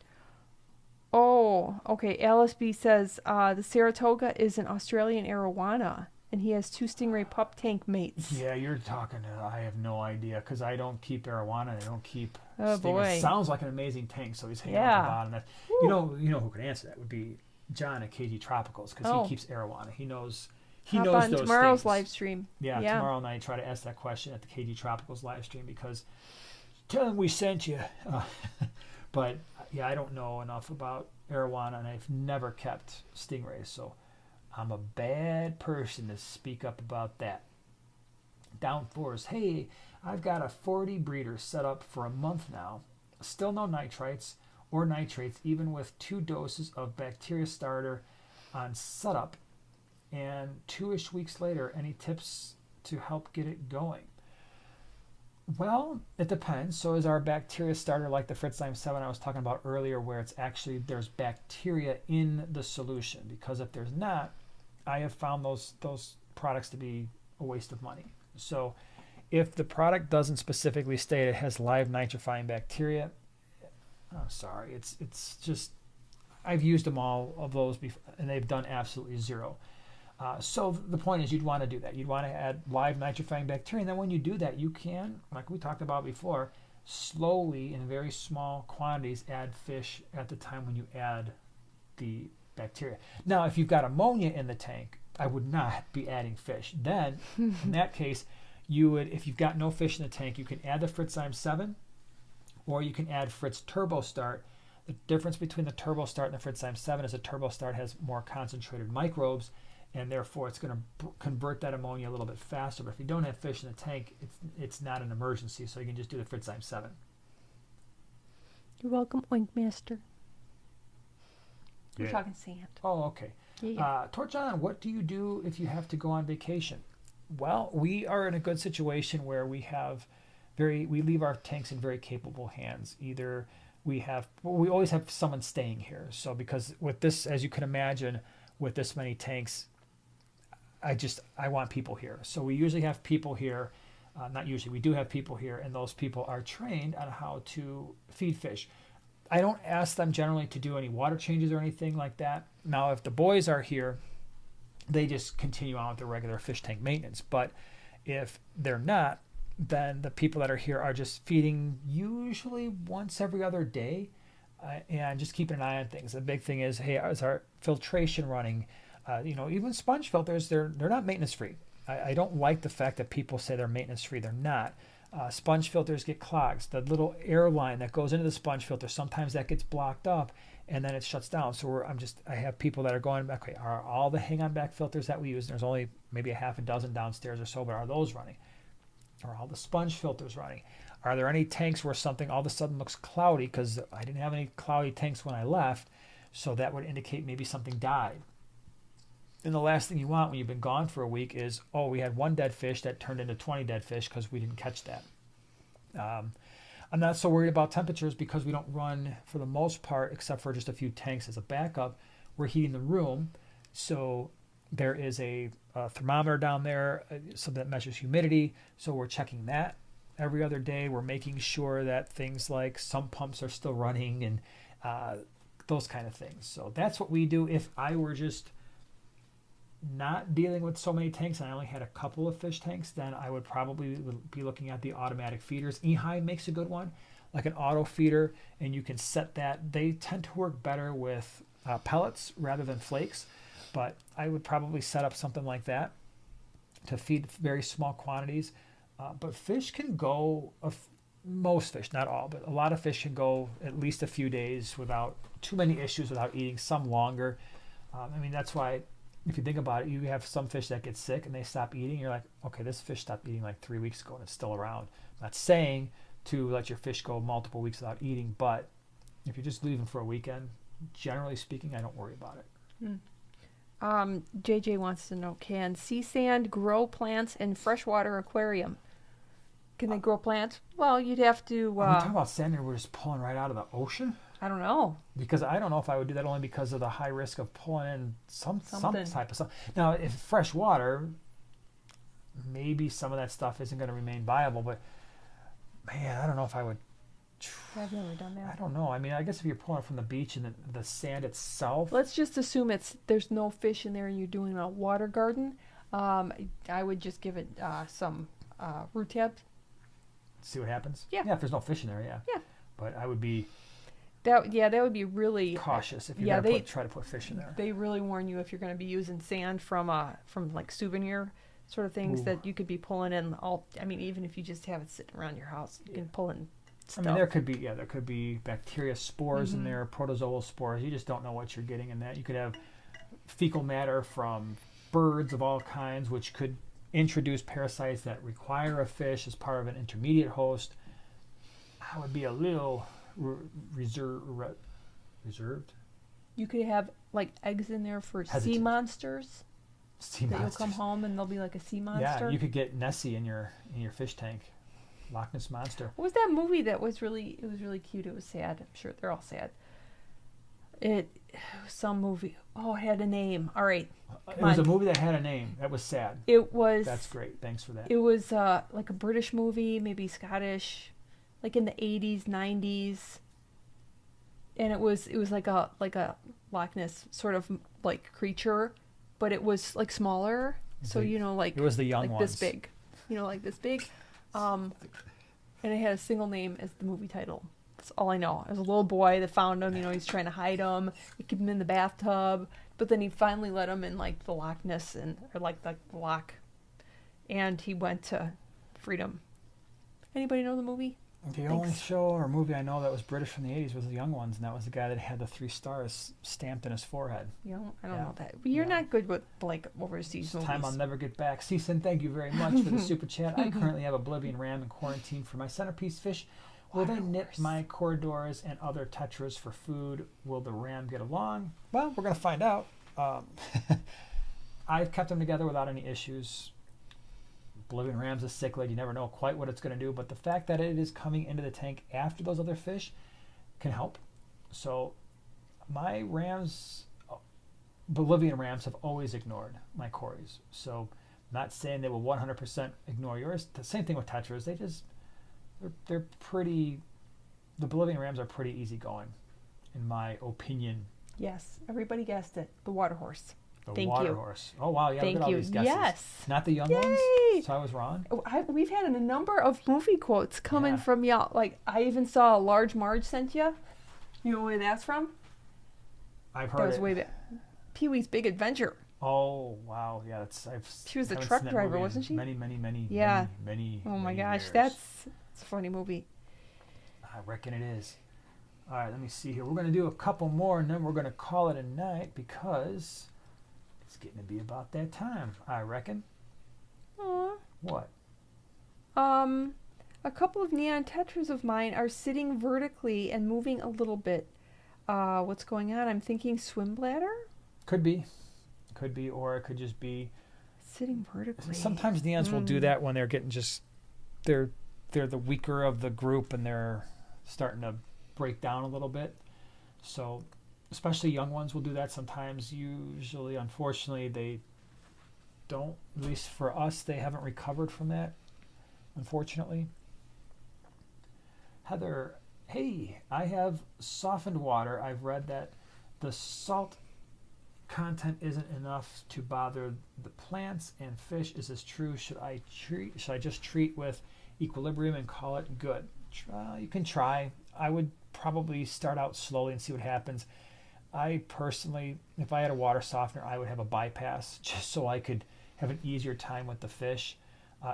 Oh, okay. Alice B says the Saratoga is an Australian arowana, and he has 2 stingray pup tank mates. Yeah, you're talking to, I have no idea, because I don't keep arowana. I don't keep stingrays. Boy. Sounds like an amazing tank, so he's hanging on the bottom. That, you know who could answer that would be John at KG Tropicals, because he keeps arowana. He knows on those tomorrow's things. live stream. Yeah, tomorrow night try to ask that question at the KG Tropicals live stream, because tell him we sent you. But yeah, I don't know enough about arowana, and I've never kept stingrays, so I'm a bad person to speak up about that. Down Forest, hey, I've got a 40 breeder set up for a month now. Still no nitrites or nitrates, even with 2 doses of bacteria starter on setup. And 2-ish weeks later, any tips to help get it going? Well, it depends. So is our bacteria starter like the Fritz 7 I was talking about earlier, where it's actually there's bacteria in the solution? Because if there's not, I have found those products to be a waste of money. So if the product doesn't specifically state it has live nitrifying bacteria, I'm sorry, it's just, I've used them all of those before, and they've done absolutely zero. So the point is, you'd want to do that. You'd want to add live nitrifying bacteria, and then when you do that, you can, like we talked about before, slowly in very small quantities add fish at the time when you add the bacteria. Now, if you've got ammonia in the tank, I would not be adding fish. Then, in that case, you would, if you've got no fish in the tank, you can add the Fritz 7, or you can add Fritz Turbo Start. The difference between the Turbo Start and the Fritz 7 is the Turbo Start has more concentrated microbes, and therefore it's going to convert that ammonia a little bit faster. But if you don't have fish in the tank, it's not an emergency, so you can just do the Fritz 7. You're welcome, Oink Master. Yeah. We're talking sand. Oh, okay. Yeah. Torch-on, what do you do if you have to go on vacation? Well, we are in a good situation where we leave our tanks in very capable hands. Either we always have someone staying here. So because with this, as you can imagine, with this many tanks, I want people here. So we usually have people here, not usually, we do have people here, and those people are trained on how to feed fish. I don't ask them generally to do any water changes or anything like that. Now, if the boys are here, they just continue on with their regular fish tank maintenance. But if they're not, then the people that are here are just feeding usually once every other day, and just keeping an eye on things. The big thing is, hey, is our filtration running? Even sponge filters, they're not maintenance free. I don't like the fact that people say they're maintenance free. They're not. Sponge filters get clogged. The little air line that goes into the sponge filter, sometimes that gets blocked up and then it shuts down. So I have people that are going back, okay, are all the hang-on back filters that we use, there's only maybe a half a dozen downstairs or so, but are those running? Are all the sponge filters running? Are there any tanks where something all of a sudden looks cloudy? Because I didn't have any cloudy tanks when I left, so that would indicate maybe something died. And the last thing you want when you've been gone for a week is, oh, we had one dead fish that turned into 20 dead fish because we didn't catch that. I'm not so worried about temperatures because we don't run, for the most part, except for just a few tanks as a backup, we're heating the room. So there is a thermometer down there, something that measures humidity. So we're checking that every other day. We're making sure that things like sump pumps are still running and those kind of things. So that's what we do. If I were just not dealing with so many tanks and I only had a couple of fish tanks, then I would probably be looking at the automatic feeders. Ehi makes a good one, like an auto feeder, and you can set that. They tend to work better with pellets rather than flakes, but I would probably set up something like that to feed very small quantities. But fish can go, most fish, not all, but a lot of fish can go at least a few days without too many issues, without eating, some longer. I mean, that's why, if you think about it, you have some fish that get sick and they stop eating. You're like, okay, this fish stopped eating like 3 weeks ago and it's still around. I'm not saying to let your fish go multiple weeks without eating, but if you're just leaving for a weekend, generally speaking, I don't worry about it. JJ wants to know, can sea sand grow plants in freshwater aquarium? Can they grow plants? Well, you'd have to... Are we talking about sand that we're just pulling right out of the ocean? I don't know. Because I don't know if I would do that, only because of the high risk of pulling in some type of stuff. Now, if fresh water, maybe some of that stuff isn't going to remain viable, but man, I don't know if I would. I've never done that. I don't know. I mean, I guess if you're pulling from the beach and the sand itself. Let's just assume there's no fish in there and you're doing a water garden. I would just give it some root tabs. See what happens? Yeah. Yeah, if there's no fish in there, yeah. Yeah. But I would be... That would be really cautious if you're going to try to put fish in there. They really warn you if you're going to be using sand from like souvenir sort of things. Ooh. That you could be pulling in even if you just have it sitting around your house, you can pull in stuff. I mean, there could be bacteria spores in there, protozoal spores. You just don't know what you're getting in that. You could have fecal matter from birds of all kinds, which could introduce parasites that require a fish as part of an intermediate host. I would be a little reserved. You could have like eggs in there for sea monsters. You'll come home and they'll be like a sea monster. Yeah, you could get Nessie in your fish tank. Loch Ness Monster. What was that movie that was really cute? It was sad. I'm sure they're all sad. It was some movie. Oh, it had a name. All right. It was a movie that had a name. That was sad. It was. That's great. Thanks for that. It was like a British movie, maybe Scottish, like in the 80s, 90s. And it was like a Loch Ness sort of like creature, but it was like smaller. So like it was the young like ones. This big, like this big. And it had a single name as the movie title. That's all I know. It was a little boy that found him. He's trying to hide him. He kept him in the bathtub, but then he finally let him in like the Loch Ness or like the loch, and he went to freedom. Anybody know the movie? The only show or movie I know that was British from the 80s was The Young Ones, and that was the guy that had the 3 stars stamped in his forehead. I don't know that. But you're not good with like overseas movies. Time I'll never get back. Season, thank you very much for the super chat. I currently have Oblivion Ram in quarantine for my centerpiece fish. Will they nip my corridors and other tetras for food? Will the ram get along? Well, we're going to find out. I've kept them together without any issues. Oblivion Ram's a cichlid. You never know quite what it's going to do, but the fact that it is coming into the tank after those other fish can help. So my rams, Bolivian rams, have always ignored my cories. So I'm not saying they will 100% ignore yours. The same thing with tetras. They're pretty, the Bolivian rams are pretty easygoing, in my opinion. Yes, everybody guessed it. The water horse. The water horse. Oh, wow. Yeah, Thank look at all these guesses. Yes. Not the young Yay. ones? So I was wrong? We've had a number of movie quotes coming from y'all. Like, I even saw a Large Marge sent you. You know where that's from? I've heard That was it. way back. Pee-wee's Big Adventure. Oh wow, yeah. She was a haven't truck seen that driver, movie in wasn't she? many, Yeah. many. Oh my many gosh, years. that's a funny movie. I reckon it is. All right, let me see here. We're gonna do a couple more, and then we're gonna call it a night because it's getting to be about that time. I reckon. Aw. What? A couple of neon tetras of mine are sitting vertically and moving a little bit. What's going on? I'm thinking swim bladder? Could be, or it could just be. Sitting vertically. Sometimes neons will do that when they're getting they're the weaker of the group and they're starting to break down a little bit. So, especially young ones will do that sometimes. Usually, unfortunately, they don't. At least for us, they haven't recovered from that. Unfortunately. Heather, hey, I have softened water. I've read that the salt content isn't enough to bother the plants and fish. Is this true? Should I just treat with equilibrium and call it good? You can try. I would probably start out slowly and see what happens. I personally, if I had a water softener, I would have a bypass just so I could have an easier time with the fish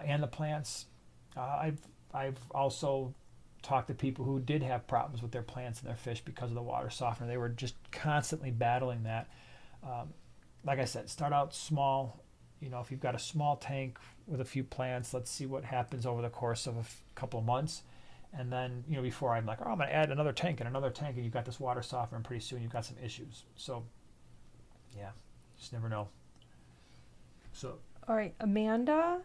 and the plants. I've also talked to people who did have problems with their plants and their fish because of the water softener. They were just constantly battling that. Like I said, start out small. If you've got a small tank with a few plants, let's see what happens over the course of a couple of months. And then, before I'm like, I'm going to add another tank, and you've got this water softener, and pretty soon you've got some issues. So, yeah, just never know. So, all right, Amanda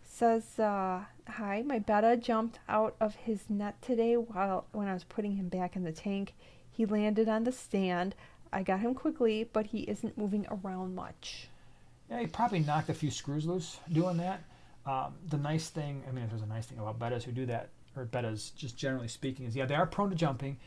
says, hi, my betta jumped out of his net today when I was putting him back in the tank. He landed on the stand. I got him quickly, but he isn't moving around much. Yeah, he probably knocked a few screws loose doing that. The nice thing, if there's a nice thing about bettas who do that, or bettas just generally speaking, is, they are prone to jumping.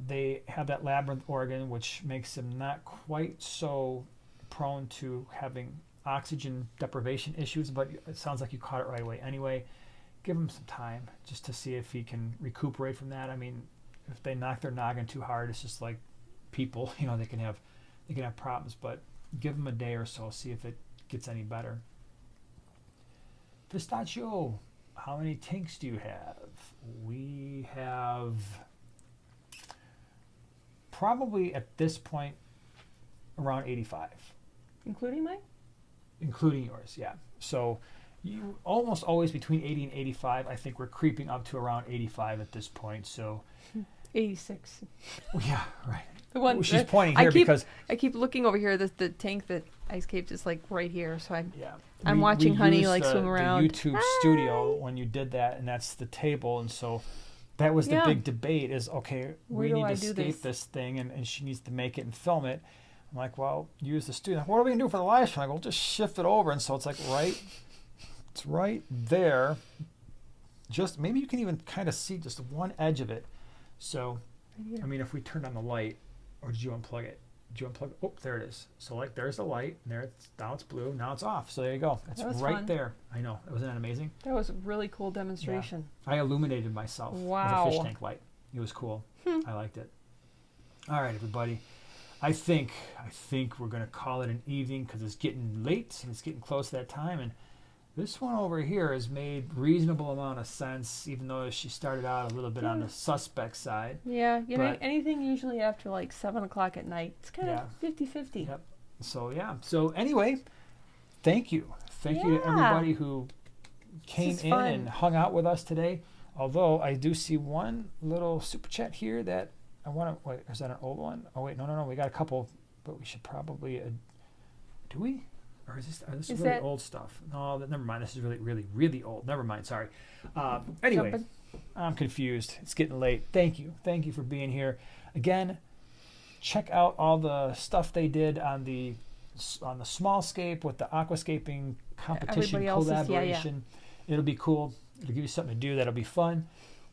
They have that labyrinth organ, which makes them not quite so prone to having oxygen deprivation issues, but it sounds like you caught it right away anyway. Give him some time just to see if he can recuperate from that. If they knock their noggin too hard, it's just like people, they can have problems, but give them a day or so, see if it gets any better. Pistachio, how many tanks do you have? We have probably at this point around 85. Including mine? Including yours, yeah. So you almost always between 80 and 85. I think we're creeping up to around 85 at this point. So 86. Yeah, right. The one well, she's pointing here because I keep looking over here. The tank that I escaped is like right here. So I'm we watching Honey like the, swim around. The YouTube studio when you did that, and that's the table, and so that was the big debate: is okay, we need to escape this thing, and she needs to make it and film it. I'm like, well, use the studio. What are we gonna do for the live stream? I go, just shift it over, and so it's like it's right there. Just maybe you can even kind of see just one edge of it. So, if we turned on the light, or did you unplug it? Did you unplug it? Oh, there it is. So, there's the light, and now it's blue, now it's off. So there you go. It's right fun. There. I know. Wasn't that amazing? That was a really cool demonstration. Yeah. I illuminated myself with a fish tank light. It was cool. I liked it. All right, everybody. I think we're going to call it an evening because it's getting late and it's getting close to that time. And this one over here has made reasonable amount of sense, even though she started out a little bit on the suspect side. Yeah, anything usually after like 7 o'clock at night, it's kind of 50-50. Yep. So anyway, thank you. Thank you to everybody who came in and hung out with us today. Although I do see one little super chat here that I want to, wait, is that an old one? Oh, wait, no. We got a couple, but we should probably, do we? Or is this really old stuff? No, never mind. This is really, really, really old. Never mind. Sorry. Anyway, I'm confused. It's getting late. Thank you. Thank you for being here. Again, check out all the stuff they did on the small scape with the aquascaping competition collaboration. It'll be cool. It'll give you something to do. That'll be fun.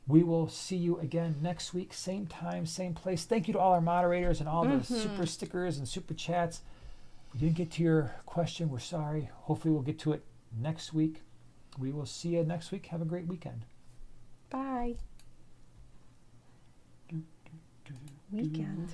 We will see you again next week. Same time, same place. Thank you to all our moderators and all the super stickers and super chats. We didn't get to your question. We're sorry. Hopefully we'll get to it next week. We will see you next week. Have a great weekend. Bye. Weekend.